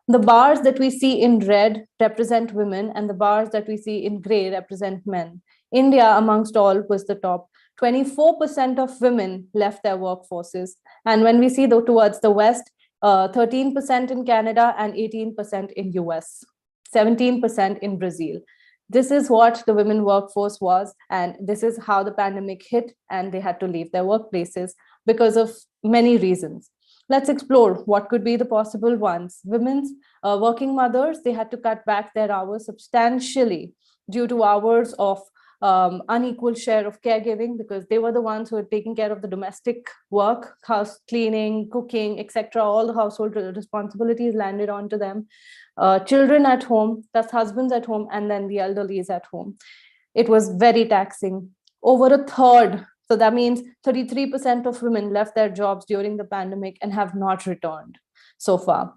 The bars that we see in red represent women, and the bars that we see in gray represent men. India, amongst all, was the top. 24% of women left their workforces. And when we see towards the West, 13% in Canada and 18% in US, 17% in Brazil. This is what the women workforce was, and this is how the pandemic hit, and they had to leave their workplaces because of many reasons. Let's explore what could be the possible ones. Women's working mothers, they had to cut back their hours substantially due to hours of unequal share of caregiving, because they were the ones who were taking care of the domestic work, house cleaning, cooking, etc. All the household responsibilities landed onto them. Children at home, that's husbands at home, and then the elderly is at home. It was very taxing. Over a third, so that means 33% of women left their jobs during the pandemic and have not returned so far.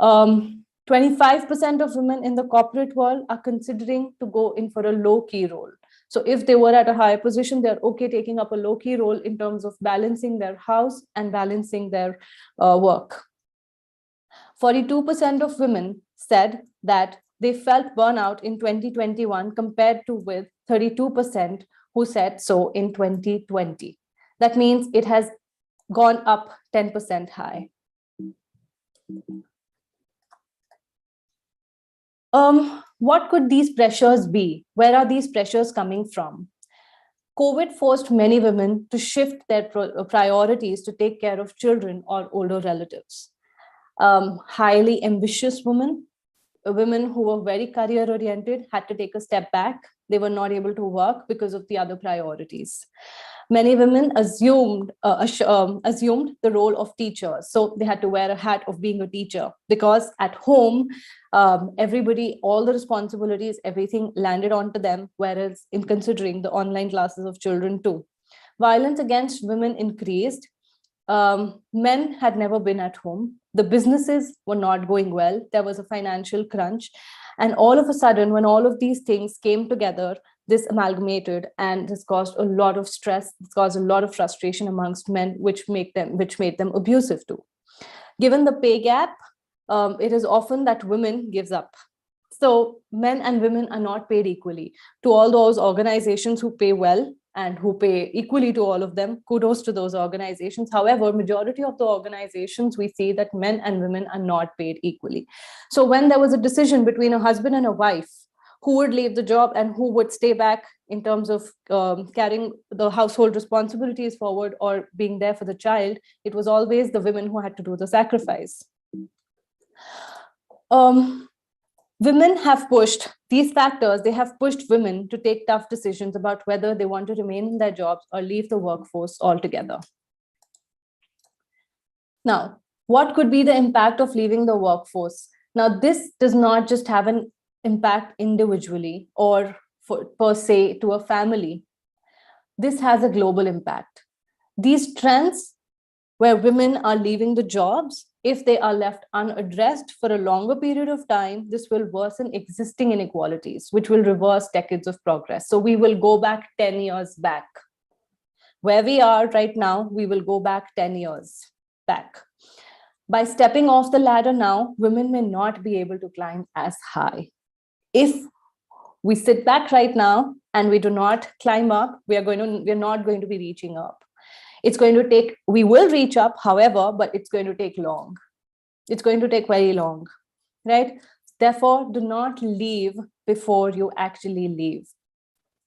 25% of women in the corporate world are considering to go in for a low-key role. So if they were at a higher position, they're okay taking up a low-key role in terms of balancing their house and balancing their work. 42% of women said that they felt burnout in 2021 compared to with 32% who said so in 2020. That means it has gone up 10% high. What could these pressures be? Where are these pressures coming from? COVID forced many women to shift their priorities to take care of children or older relatives. Highly ambitious women who were very career oriented had to take a step back. They were not able to work because of the other priorities. Many women assumed the role of teachers. So they had to wear a hat of being a teacher, because at home, everybody, all the responsibilities, everything landed onto them, whereas in considering the online classes of children too. Violence against women increased. Men had never been at home. The businesses were not going well. There was a financial crunch. And all of a sudden, when all of these things came together, this amalgamated, and this caused a lot of stress, this caused a lot of frustration amongst men, which made them abusive too. Given the pay gap, it is often that women gives up. So men and women are not paid equally. To all those organizations who pay well and who pay equally to all of them, kudos to those organizations. However, majority of the organizations, we see that men and women are not paid equally. So when there was a decision between a husband and a wife, who would leave the job and who would stay back in terms of carrying the household responsibilities forward or being there for the child, it was always the women who had to do the sacrifice. Women have pushed these factors, they have pushed women to take tough decisions about whether they want to remain in their jobs or leave the workforce altogether. Now, what could be the impact of leaving the workforce? Now, this does not just have an impact individually or per se to a family. This has a global impact. These trends where women are leaving the jobs, if they are left unaddressed for a longer period of time, this will worsen existing inequalities, which will reverse decades of progress. So we will go back 10 years back. Where we are right now, we will go back 10 years back. By stepping off the ladder now, women may not be able to climb as high. If we sit back right now and we do not climb up, we're not going to be reaching up. It's going to take, we will reach up, however, but it's going to take long. It's going to take very long, right? Therefore, do not leave before you actually leave,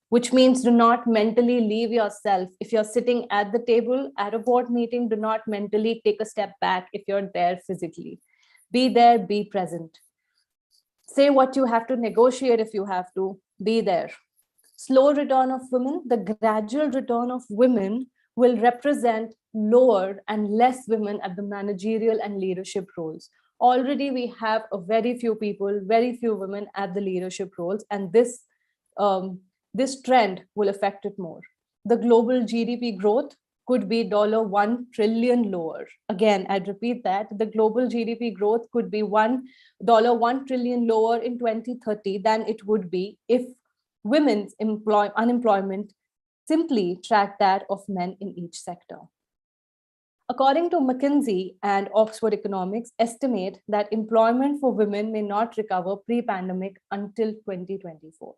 which means do not mentally leave yourself. If you're sitting at the table at a board meeting, do not mentally take a step back if you're there physically. Be there, be present. Say what you have to, negotiate if you have to, be there. Slow return of women, the gradual return of women will represent lower and less women at the managerial and leadership roles. Already we have a very few people, very few women at the leadership roles, and this trend will affect it more. The global GDP growth could be $1 trillion lower. Again, I'd repeat that. The global GDP growth could be $1 trillion lower in 2030 than it would be if women's unemployment simply tracked that of men in each sector. According to McKinsey and Oxford Economics, estimate that employment for women may not recover pre-pandemic until 2024.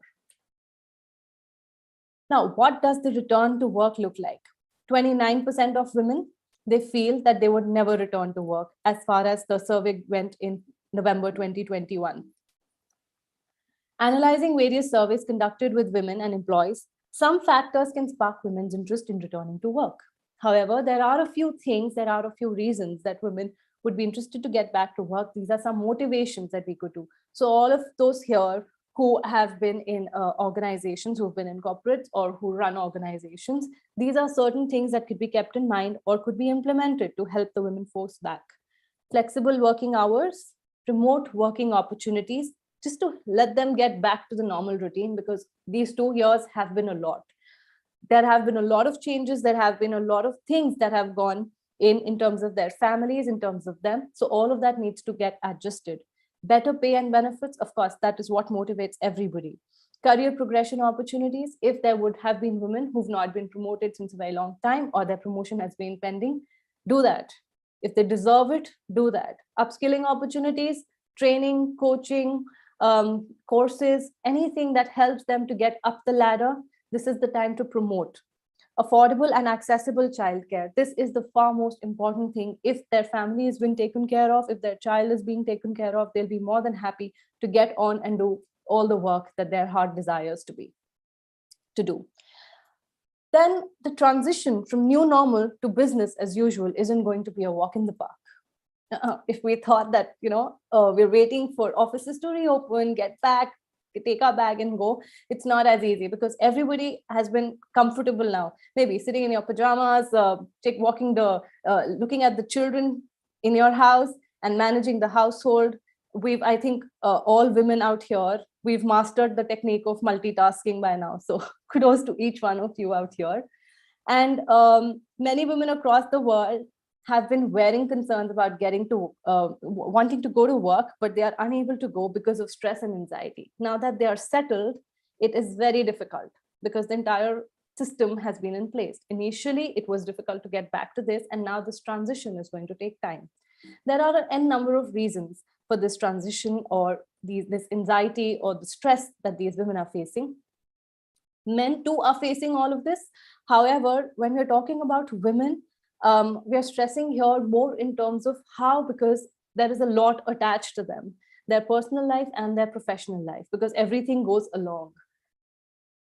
Now, what does the return to work look like? 29% of women, they feel that they would never return to work as far as the survey went in November 2021. Analyzing various surveys conducted with women and employees, some factors can spark women's interest in returning to work. However, there are a few reasons that women would be interested to get back to work. These are some motivations that we could do. So all of those here who have been in organizations, who've been in corporates or who run organizations, these are certain things that could be kept in mind or could be implemented to help the women force back. Flexible working hours, remote working opportunities, just to let them get back to the normal routine, because these 2 years have been a lot. There have been a lot of changes, there have been a lot of things that have gone in terms of their families, in terms of them. So all of that needs to get adjusted. Better pay and benefits, of course, that is what motivates everybody. Career progression opportunities, if there would have been women who've not been promoted since a very long time or their promotion has been pending, do that. If they deserve it, do that. Upskilling opportunities, training, coaching, courses, anything that helps them to get up the ladder, this is the time to promote. Affordable and accessible childcare. This is the far most important thing. If their family has been taken care of, if their child is being taken care of, they'll be more than happy to get on and do all the work that their heart desires to do. Then the transition from new normal to business as usual isn't going to be a walk in the park. If we thought that, we're waiting for offices to reopen, get back, take our bag and go. It's not as easy because everybody has been comfortable now. Maybe sitting in your pajamas, looking at the children in your house and managing the household. I think all women out here, we've mastered the technique of multitasking by now. So kudos to each one of you out here. And many women across the world have been wearing concerns about wanting to go to work, but they are unable to go because of stress and anxiety. Now that they are settled, it is very difficult because the entire system has been in place. Initially, it was difficult to get back to this, and now this transition is going to take time. There are an n number of reasons for this transition or this anxiety or the stress that these women are facing. Men too are facing all of this. However, when we're talking about women, we are stressing here more in terms of how, because there is a lot attached to them, their personal life and their professional life, because everything goes along.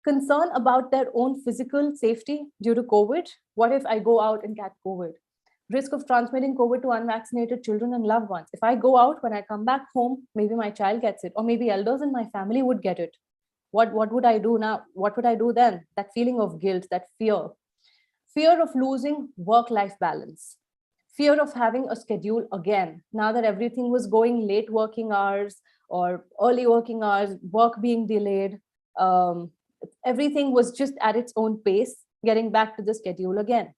Concern about their own physical safety due to COVID. What if I go out and catch COVID? Risk of transmitting COVID to unvaccinated children and loved ones. If I go out, when I come back home, maybe my child gets it, or maybe elders in my family would get it. What would I do now? What would I do then? That feeling of guilt, that fear of losing work-life balance, fear of having a schedule again. Now that everything was going late working hours or early working hours, work being delayed, everything was just at its own pace, getting back to the schedule again.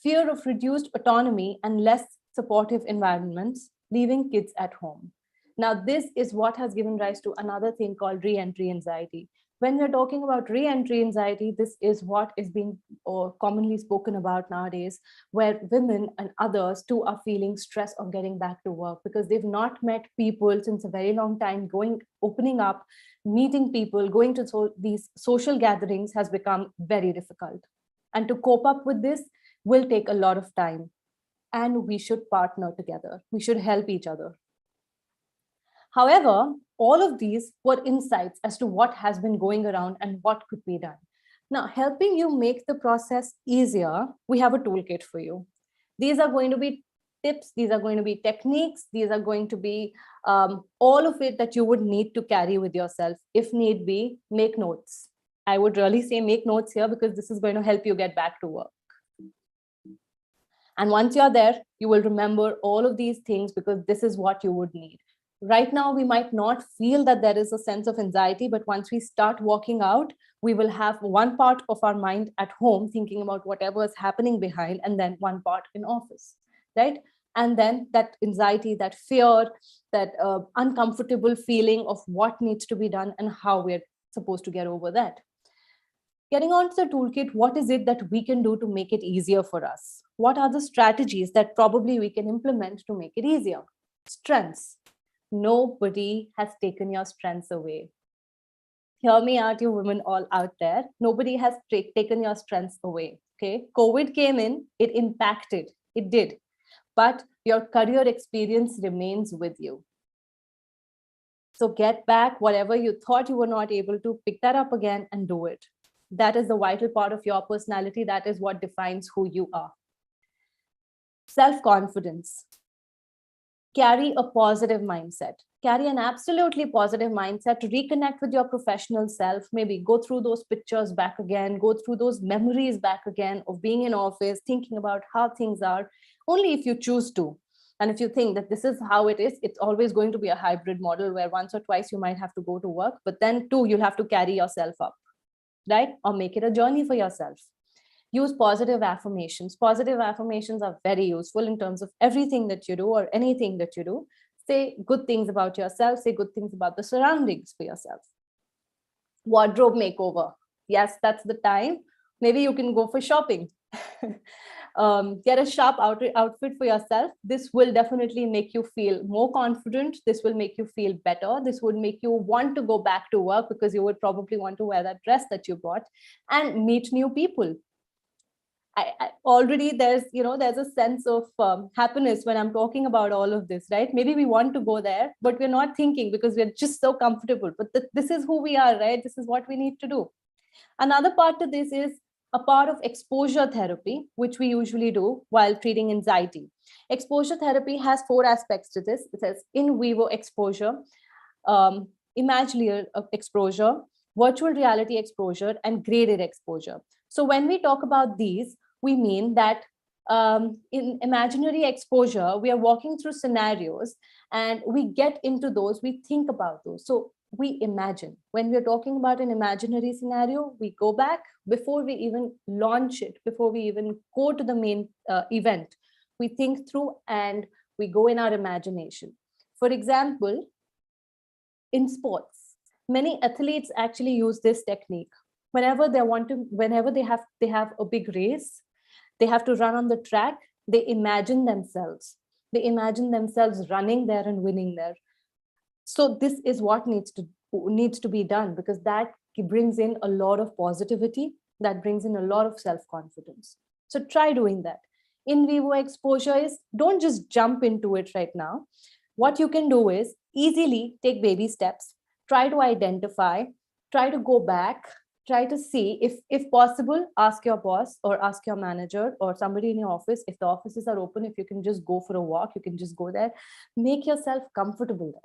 Fear of reduced autonomy and less supportive environments, leaving kids at home. Now, this is what has given rise to another thing called re-entry anxiety. When we're talking about re-entry anxiety, this is what is being commonly spoken about nowadays, where women and others too are feeling stress of getting back to work because they've not met people since a very long time. Opening up, meeting people, going to these social gatherings has become very difficult. And to cope up with this will take a lot of time. And we should partner together. We should help each other. However, all of these were insights as to what has been going around and what could be done. Now, helping you make the process easier, we have a toolkit for you. These are going to be tips, these are going to be techniques, these are going to be all of it that you would need to carry with yourself. If need be, make notes. I would really say make notes here because this is going to help you get back to work. And once you're there, you will remember all of these things because this is what you would need. Right now, we might not feel that there is a sense of anxiety, but once we start walking out, we will have one part of our mind at home thinking about whatever is happening behind, and then one part in office, right? And then that anxiety, that fear, that uncomfortable feeling of what needs to be done and how we're supposed to get over that. Getting on to the toolkit, what is it that we can do to make it easier for us? What are the strategies that probably we can implement to make it easier? Strengths. Nobody has taken your strengths away. Hear me out, you women all out there. Nobody has taken your strengths away. Okay, COVID came in, it impacted, it did, but your career experience remains with you. So get back whatever you thought you were not able to, pick that up again and do it. That is the vital part of your personality. That is what defines who you are. Self-confidence. Carry a positive mindset. Carry an absolutely positive mindset to reconnect with your professional self. Maybe go through those pictures back again, go through those memories back again of being in office, thinking about how things are, only if you choose to. And if you think that this is how it is, it's always going to be a hybrid model where once or twice you might have to go to work, but then too, you'll have to carry yourself up, right? Or make it a journey for yourself. Use positive affirmations. Positive affirmations are very useful in terms of everything that you do or anything that you do. Say good things about yourself. Say good things about the surroundings for yourself. Wardrobe makeover. Yes, that's the time. Maybe you can go for shopping. Get a sharp outfit for yourself. This will definitely make you feel more confident. This will make you feel better. This would make you want to go back to work because you would probably want to wear that dress that you bought and meet new people. I already there's a sense of happiness when I'm talking about all of this, right? Maybe we want to go there, but we're not thinking because we're just so comfortable. But this is who we are, right? This is what we need to do. Another part to this is a part of exposure therapy, which we usually do while treating anxiety. Exposure therapy has 4 aspects to this. It says in vivo exposure. imaginary exposure, virtual reality exposure, and graded exposure. So when we talk about these, we mean that in imaginary exposure, we are walking through scenarios and we get into those, we think about those. So we imagine. When we're talking about an imaginary scenario, we go back before we even launch it, before we even go to the main event. We think through and we go in our imagination. For example, in sports, many athletes actually use this technique. Whenever they have a big race, they have to run on the track, they imagine themselves. They imagine themselves running there and winning there. So this is what needs to be done, because that brings in a lot of positivity, that brings in a lot of self-confidence. So try doing that. In vivo exposure is, don't just jump into it right now. What you can do is easily take baby steps, try to identify, try to go back, try to see if possible, ask your boss or ask your manager or somebody in your office. If the offices are open, if you can just go for a walk, you can just go there. Make yourself comfortable there.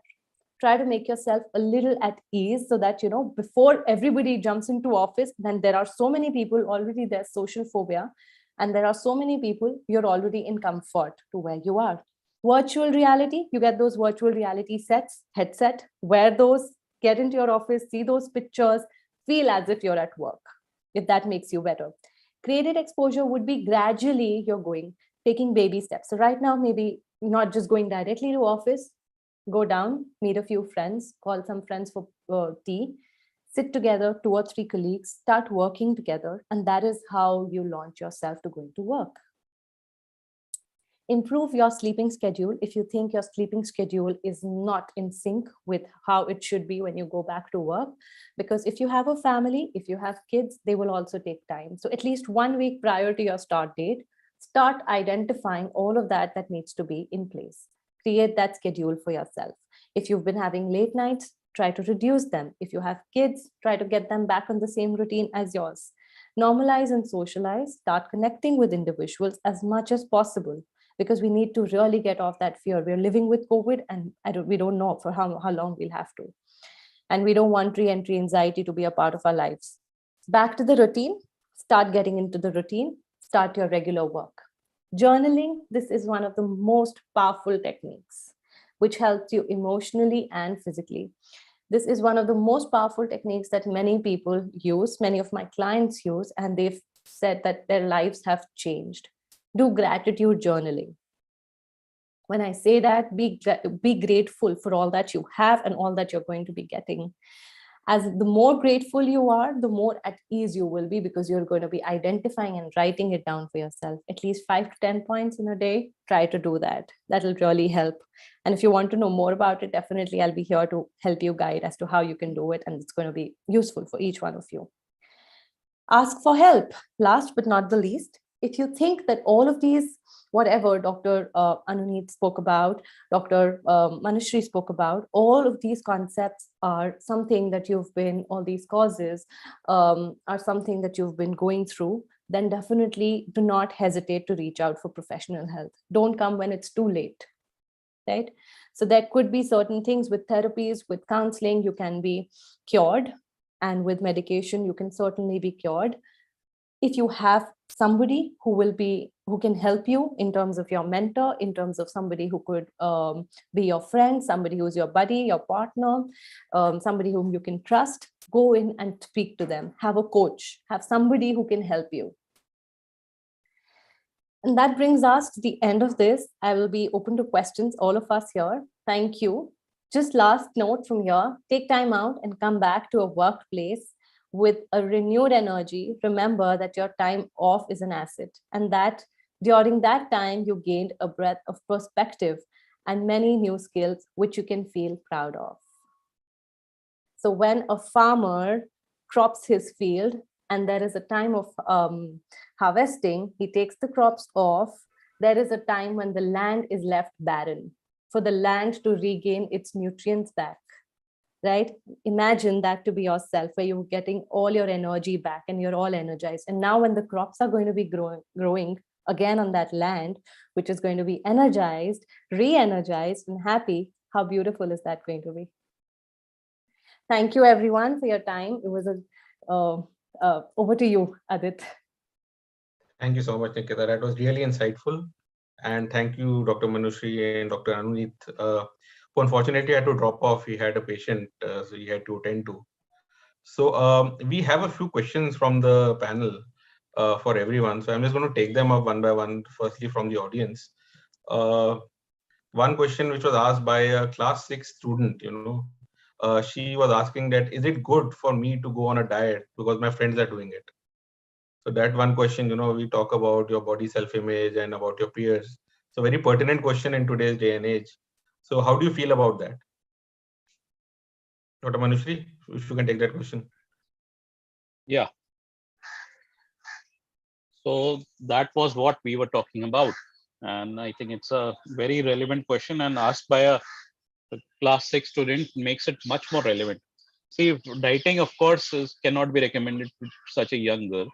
Try to make yourself a little at ease so that, before everybody jumps into office, then there are so many people already, there's social phobia, and there are so many people, you're already in comfort to where you are. Virtual reality, you get those virtual reality headset, wear those, get into your office, see those pictures, feel as if you're at work, if that makes you better. Graded exposure would be gradually taking baby steps. So right now, maybe not just going directly to office, go down, meet a few friends, call some friends for tea, sit together, 2 or 3 colleagues, start working together. And that is how you launch yourself to going to work. Improve your sleeping schedule if you think your sleeping schedule is not in sync with how it should be when you go back to work. Because if you have a family, if you have kids, they will also take time. So at least 1 week prior to your start date, start identifying all of that needs to be in place. Create that schedule for yourself. If you've been having late nights, try to reduce them. If you have kids, try to get them back on the same routine as yours. Normalize and socialize, start connecting with individuals as much as possible, because we need to really get off that fear. We're living with COVID and we don't know for how long we'll have to. And we don't want re-entry anxiety to be a part of our lives. Back to the routine, start getting into the routine, start your regular work. Journaling, this is one of the most powerful techniques, which helps you emotionally and physically. This is one of the most powerful techniques that many people use, many of my clients use, and they've said that their lives have changed. Do gratitude journaling. When I say that, be grateful for all that you have and all that you're going to be getting. As the more grateful you are, the more at ease you will be, because you're going to be identifying and writing it down for yourself. At least 5 to 10 points in a day, try to do that. That'll really help. And if you want to know more about it, definitely I'll be here to help you guide as to how you can do it. And it's going to be useful for each one of you. Ask for help. Last but not the least, if you think that all of these, whatever Dr. Anuneet spoke about, Dr. Manushree spoke about, all of these concepts are something that all these causes are something that you've been going through, then definitely do not hesitate to reach out for professional help. Don't come when it's too late, right? So there could be certain things with therapies, with counseling, you can be cured, and with medication, you can certainly be cured. If you have somebody who can help you in terms of your mentor, in terms of somebody who could be your friend, somebody who's your buddy, your partner, somebody whom you can trust, go in and speak to them. Have a coach, have somebody who can help you. And that brings us to the end of this. I will be open to questions, all of us here. Thank you. Just last note from here, take time out and come back to a workplace with a renewed energy. Remember that your time off is an asset, and that during that time you gained a breadth of perspective and many new skills which you can feel proud of. So when a farmer crops his field and there is a time of harvesting, he takes the crops off. There is a time when the land is left barren for the land to regain its nutrients back. Right? Imagine that to be yourself, where you're getting all your energy back and you're all energized. And now when the crops are going to be growing again on that land, which is going to be energized, re-energized and happy, how beautiful is that going to be? Thank you, everyone, for your time. It was over to you, Adit. Thank you so much, Nikita. That was really insightful. And thank you, Dr. Manushree and Dr. Anuneet. Unfortunately, I had to drop off. He had a patient, so he had to attend to. So we have a few questions from the panel for everyone. So I'm just going to take them up one by one, firstly from the audience. One question which was asked by a class 6 student, she was asking that, is it good for me to go on a diet because my friends are doing it? So that one question, we talk about your body self-image and about your peers. So very pertinent question in today's day and age. So how do you feel about that? Dr. Manushree, if you can take that question. Yeah. So that was what we were talking about. And I think it's a very relevant question, and asked by a class 6 student makes it much more relevant. See, dieting, of course, cannot be recommended to such a young girl.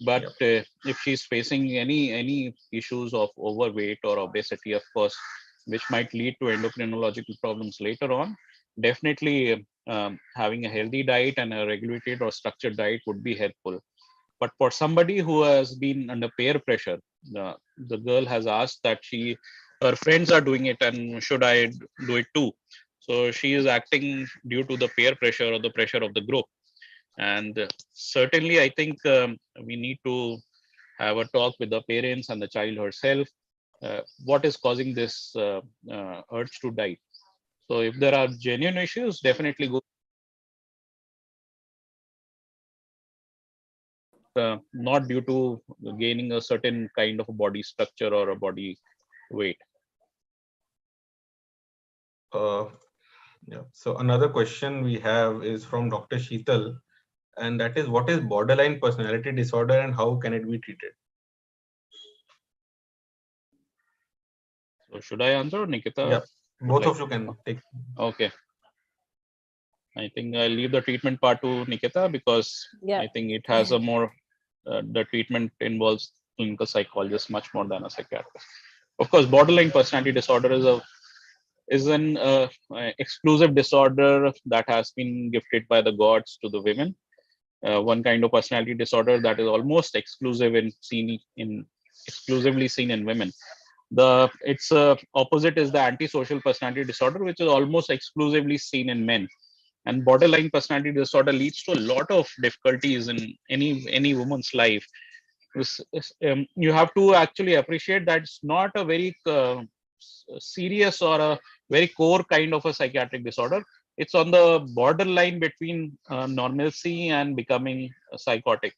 But if she's facing any issues of overweight or obesity, of course, which might lead to endocrinological problems later on, definitely having a healthy diet and a regulated or structured diet would be helpful. But for somebody who has been under peer pressure, the girl has asked that her friends are doing it, and should I do it too? So she is acting due to the peer pressure or the pressure of the group. And certainly, I think we need to have a talk with the parents and the child herself. What is causing this urge to diet? So if there are genuine issues, definitely go. Not due to gaining a certain kind of a body structure or a body weight. Yeah. So another question we have is from Dr. Sheetal, and that is, what is borderline personality disorder and how can it be treated? So should I answer, Nikita? Yeah, both of you can take. Okay. I think I'll leave the treatment part to Nikita, because I think it has a more, the treatment involves clinical psychologists much more than a psychiatrist. Of course, borderline personality disorder is an exclusive disorder that has been gifted by the gods to the women. One kind of personality disorder that is almost exclusively seen in women. Its opposite is the antisocial personality disorder, which is almost exclusively seen in men. And borderline personality disorder leads to a lot of difficulties in any woman's life. You have to actually appreciate that it's not a very serious or a very core kind of a psychiatric disorder. It's on the borderline between normalcy and becoming psychotic.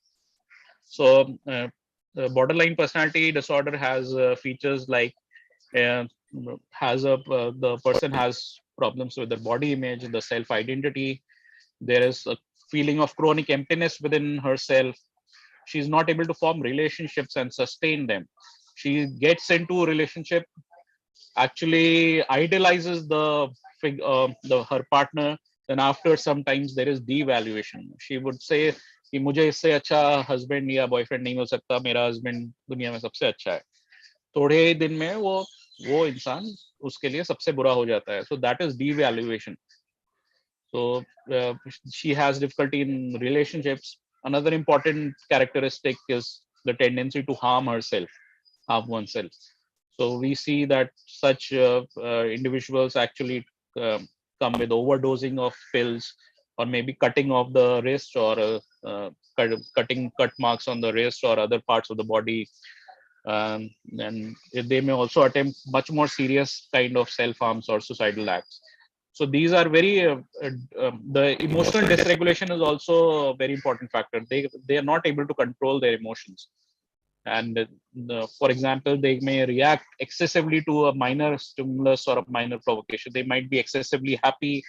So the borderline personality disorder has features like the person has problems with their body image, the self identity. There is a feeling of chronic emptiness within herself. She's not able to form relationships and sustain them. She gets into a relationship, actually idolizes her partner. Then after sometimes there is devaluation. She would say कि मुझे इससे अच्छा husband या boyfriend नहीं मिल सकता, मेरा husband दुनिया में सबसे अच्छा है. थोड़े ही दिन में वो इंसान उसके लिए सबसे बुरा हो जाता है. So that is devaluation. So she has difficulty in relationships. Another important characteristic is the tendency to harm oneself. So we see that such individuals actually come with overdosing of pills, or maybe cutting off the wrist, or cutting cut marks on the wrist or other parts of the body. And they may also attempt much more serious kind of self-harms or suicidal acts. So these are very the emotional dysregulation is also a very important factor. They are not able to control their emotions. And for example, they may react excessively to a minor stimulus or a minor provocation. They might be excessively happy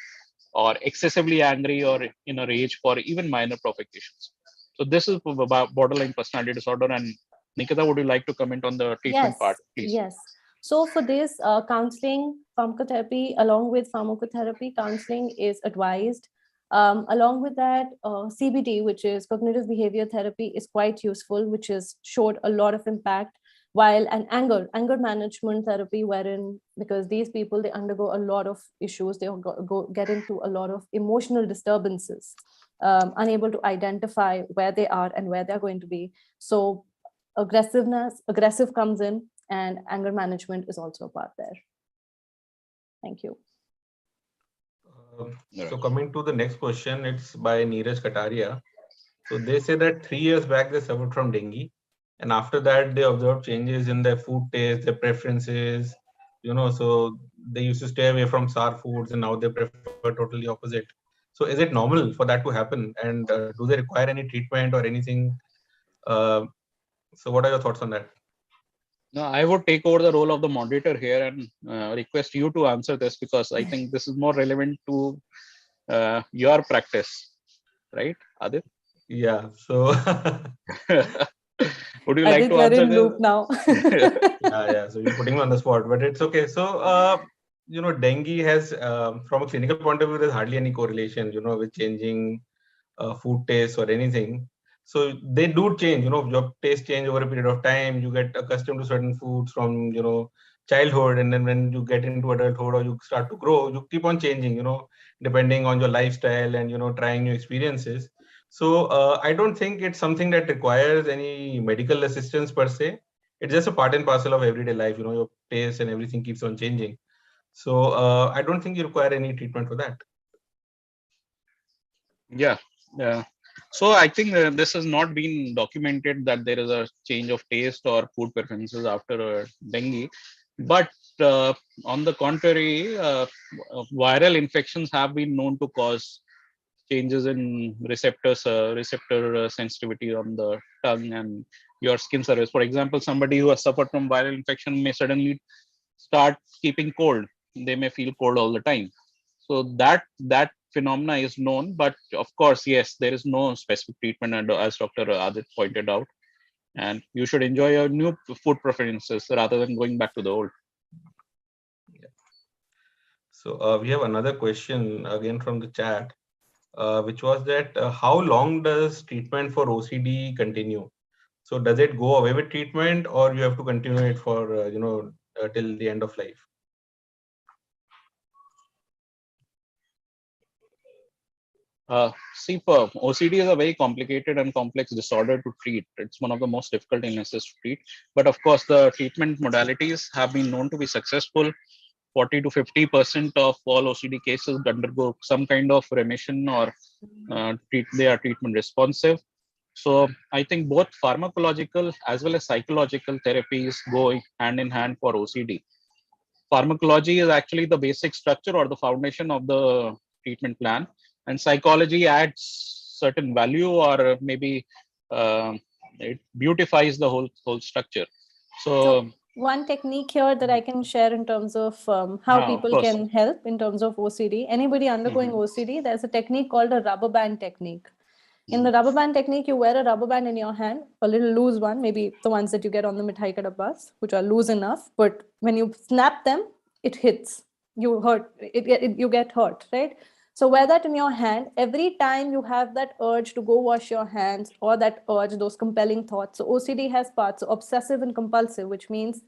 or excessively angry or in a rage for even minor provocations. So this is about borderline personality disorder. And Nikita, would you like to comment on the treatment part, please? Yes. So for this, counseling, pharmacotherapy, along with pharmacotherapy, counseling is advised. Along with that, CBT, which is cognitive behavior therapy, is quite useful, which has showed a lot of impact. While an anger management therapy, wherein, because these people, they undergo a lot of issues, they get into a lot of emotional disturbances, unable to identify where they are and where they're going to be. So aggressive comes in, and anger management is also a part there. Thank you. So coming to the next question, it's by Neeraj Kataria. So they say that 3 years back they suffered from dengue, and after that they observed changes in their food taste, their preferences, so they used to stay away from sour foods, and now they prefer totally opposite. So is it normal for that to happen, and do they require any treatment or anything? So what are your thoughts on that? No, I would take over the role of the moderator here and request you to answer this, because I think this is more relevant to your practice, right, Adit? Yeah. So would you like to answer this? Loop now. yeah. So you're putting me on the spot, but it's okay. So dengue has, from a clinical point of view, there's hardly any correlation, with changing food taste or anything. So they do change, your taste change over a period of time. You get accustomed to certain foods from, childhood, and then when you get into adulthood or you start to grow, you keep on changing, depending on your lifestyle and, trying new experiences. So I don't think it's something that requires any medical assistance per se. It's just a part and parcel of everyday life, your taste and everything keeps on changing. So I don't think you require any treatment for that. Yeah. So I think this has not been documented that there is a change of taste or food preferences after dengue. But on the contrary, viral infections have been known to cause changes in receptor sensitivity on the tongue and your skin surface. For example, somebody who has suffered from viral infection may suddenly start keeping cold. They may feel cold all the time. So that phenomena is known, but of course, yes, there is no specific treatment, and as Dr. Adit pointed out, and you should enjoy your new food preferences rather than going back to the old. Yeah. So we have another question again from the chat, which was that how long does treatment for OCD continue? So does it go away with treatment, or you have to continue it for till the end of life? See, OCD is a very complicated and complex disorder to treat. It's one of the most difficult illnesses to treat. But of course, the treatment modalities have been known to be successful. 40 to 50% of all OCD cases undergo some kind of remission, or they are treatment responsive. So I think both pharmacological as well as psychological therapies go hand in hand for OCD. Pharmacology is actually the basic structure or the foundation of the treatment plan, and psychology adds certain value, or maybe it beautifies the whole structure. So one technique here that I can share in terms of how people can help in terms of OCD. Anybody undergoing OCD, there's a technique called a rubber band technique. In the rubber band technique, you wear a rubber band in your hand, a little loose one, maybe the ones that you get on the mithai kada bus, which are loose enough. But when you snap them, it hits. You hurt. You get hurt, right? So wear that in your hand. Every time you have that urge to go wash your hands, or that urge, those compelling thoughts. So OCD has parts, so obsessive and compulsive, which means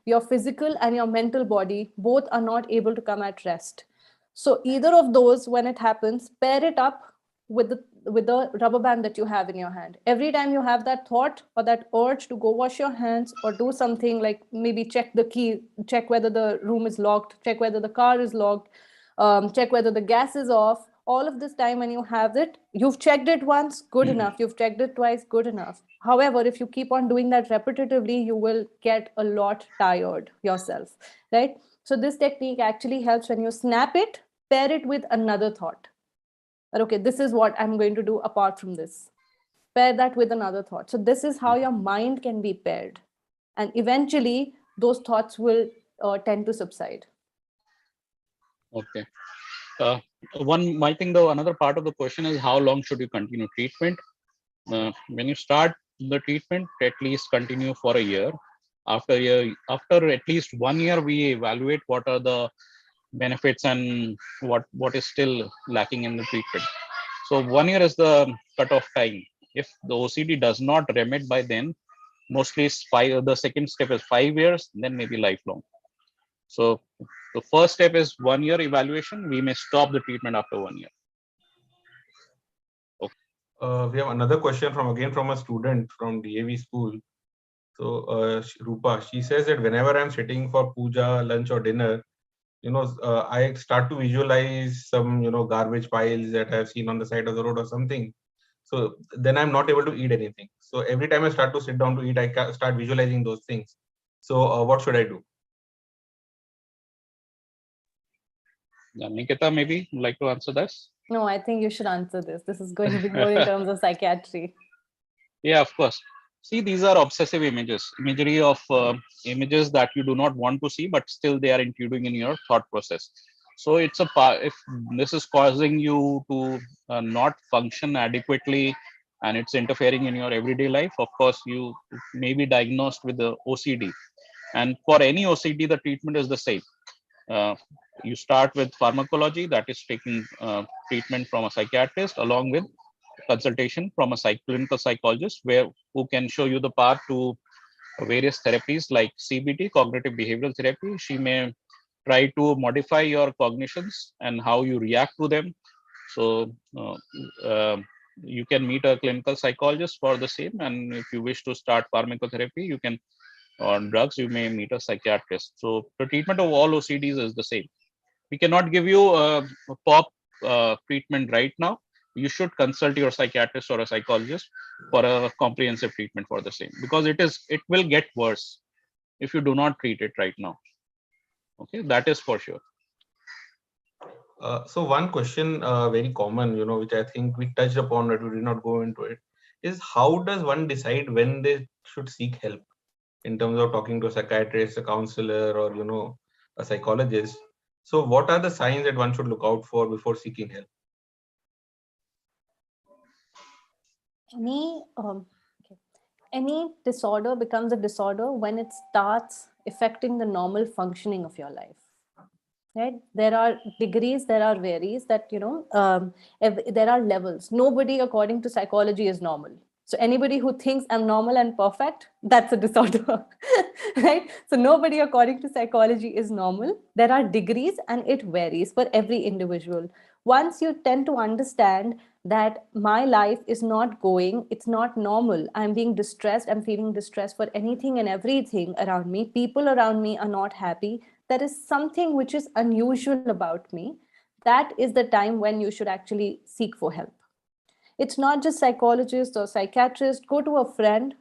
your physical and your mental body both are not able to come at rest. So either of those, when it happens, pair it up with the rubber band that you have in your hand. Every time you have that thought or that urge to go wash your hands or do something like maybe check the key, check whether the room is locked, check whether the car is locked, check whether the gas is off, all of this time when you have it, you've checked it once, good enough. You've checked it twice, good enough. However, if you keep on doing that repetitively, you will get a lot tired yourself, right? So this technique actually helps when you snap it, pair it with another thought. But okay, this is what I'm going to do apart from this. Pair that with another thought. So this is how your mind can be paired. And eventually, those thoughts will tend to subside. Okay. I think another part of the question is how long should you continue treatment? When you start the treatment, at least continue for a year. After at least 1 year, we evaluate what are the benefits and what is still lacking in the treatment. So 1 year is the cutoff time. If the OCD does not remit by then, Mostly the second step is 5 years, then maybe lifelong. So the first step is 1 year evaluation. We may stop the treatment after 1 year. We have another question from a student from DAV school. So Rupa, she says that whenever I'm sitting for puja, lunch or dinner, I start to visualize some, garbage piles that I've seen on the side of the road or something. So then I'm not able to eat anything. So every time I start to sit down to eat, I start visualizing those things. So what should I do? Nikita, maybe you'd like to answer this? No, I think you should answer this. This is going to be more in terms of psychiatry. Yeah, of course. See, these are obsessive imagery of images that you do not want to see, but still they are intruding in your thought process. So it's if this is causing you to not function adequately and it's interfering in your everyday life, of course, you may be diagnosed with the OCD. And for any OCD, the treatment is the same. You start with pharmacology, that is taking treatment from a psychiatrist along with consultation from a clinical psychologist who can show you the path to various therapies like CBT, cognitive behavioral therapy. She may try to modify your cognitions and how you react to them. So you can meet a clinical psychologist for the same. And if you wish to start pharmacotherapy, you can, on drugs, you may meet a psychiatrist. So the treatment of all OCDs is the same. We cannot give you a POP treatment right now. You should consult your psychiatrist or a psychologist for a comprehensive treatment for the same, because it will get worse if you do not treat it right now. Okay, that is for sure. So one question very common, which I think we touched upon, but we did not go into it, is how does one decide when they should seek help in terms of talking to a psychiatrist, a counselor, or a psychologist? So what are the signs that one should look out for before seeking help? Any disorder becomes a disorder when it starts affecting the normal functioning of your life. Right? There are degrees, there are varies that, there are levels. Nobody, according to psychology, is normal. So anybody who thinks I'm normal and perfect, that's a disorder, right? So nobody, according to psychology, is normal. There are degrees and it varies for every individual. Once you tend to understand that my life is not going, it's not normal, I'm being distressed, I'm feeling distressed for anything and everything around me, people around me are not happy, there is something which is unusual about me, that is the time when you should actually seek for help. It's not just psychologist or psychiatrist. Go to a friend,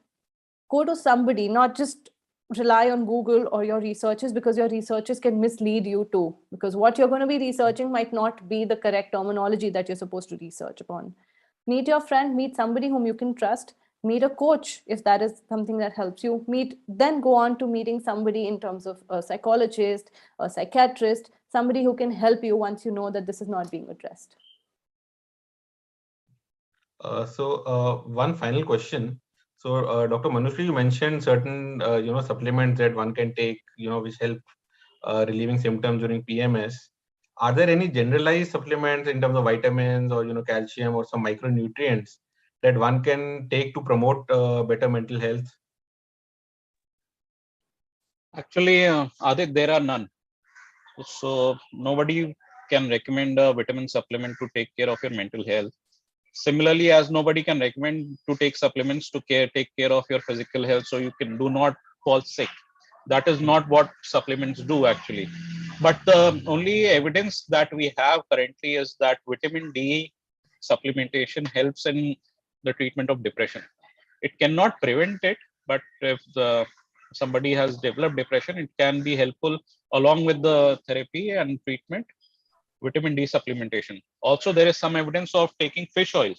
go to somebody, not just rely on Google or your researchers, because your researchers can mislead you too. Because what you're going to be researching might not be the correct terminology that you're supposed to research upon. Meet your friend, meet somebody whom you can trust, meet a coach if that is something that helps you. Then go on to meeting somebody in terms of a psychologist, a psychiatrist, somebody who can help you once you know that this is not being addressed. So one final question. So Dr. Manushree, you mentioned certain supplements that one can take, which help relieving symptoms during PMS. Are there any generalized supplements in terms of vitamins or calcium or some micronutrients that one can take to promote better mental health? Actually, Adit, there are none. So nobody can recommend a vitamin supplement to take care of your mental health. Similarly, as nobody can recommend to take supplements to take care of your physical health, so you do not fall sick. That is not what supplements do actually. But the only evidence that we have currently is that vitamin D supplementation helps in the treatment of depression. It cannot prevent it, but if somebody has developed depression, it can be helpful along with the therapy and treatment. Vitamin D supplementation. Also, there is some evidence of taking fish oils,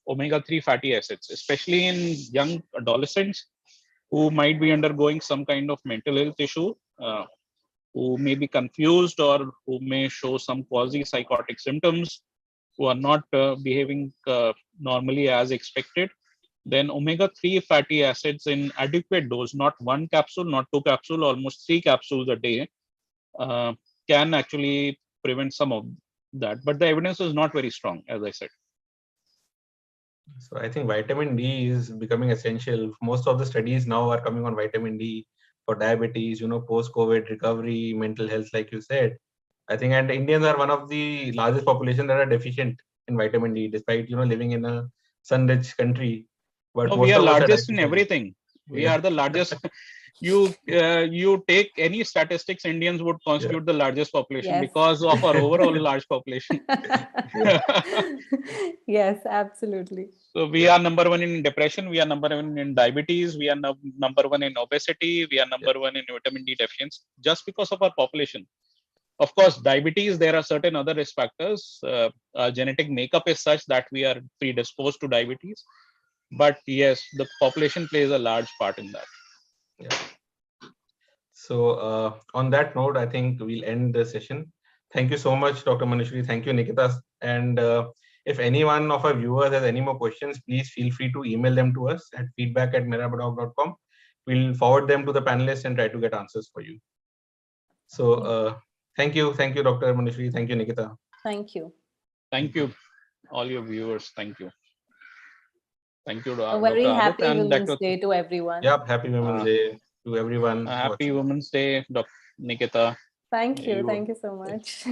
omega-3 fatty acids, especially in young adolescents who might be undergoing some kind of mental health issue, who may be confused or who may show some quasi-psychotic symptoms, who are not behaving normally as expected. Then omega-3 fatty acids in adequate dose, not one capsule, not two capsules, almost 3 capsules a day, can actually prevent some of that, but the evidence is not very strong, as I said. So I think vitamin D is becoming essential. Most of the studies now are coming on vitamin D for diabetes, post-COVID recovery, mental health, like you said. I think, and Indians are one of the largest population that are deficient in vitamin D, despite, living in a sun-rich country. But No, we most are of us are largest in deficient. everything. We Yeah. are the largest. You take any statistics, Indians would constitute the largest population Yes. because of our overall large population. Yes, absolutely. So we are number one in depression. We are number one in diabetes. We are number one in obesity. We are number one in vitamin D deficiency, just because of our population. Of course, diabetes, there are certain other risk factors. Our genetic makeup is such that we are predisposed to diabetes. But yes, the population plays a large part in that. Yeah. So on that note, I think we'll end the session. Thank you so much, Dr. Manishwari. Thank you, Nikita. And if any one of our viewers has any more questions, please feel free to email them to us at feedback@meradoc.com. We'll forward them to the panelists and try to get answers for you. So thank you, Dr. Manishwari. Thank you, Nikita. Thank you. Thank you, all your viewers. Thank you. Thank you, A very Dr. happy Adit, and Women's Day to everyone. Yep, happy Women's Day to everyone. Happy Women's Day, Dr. Nikita. Thank you so much.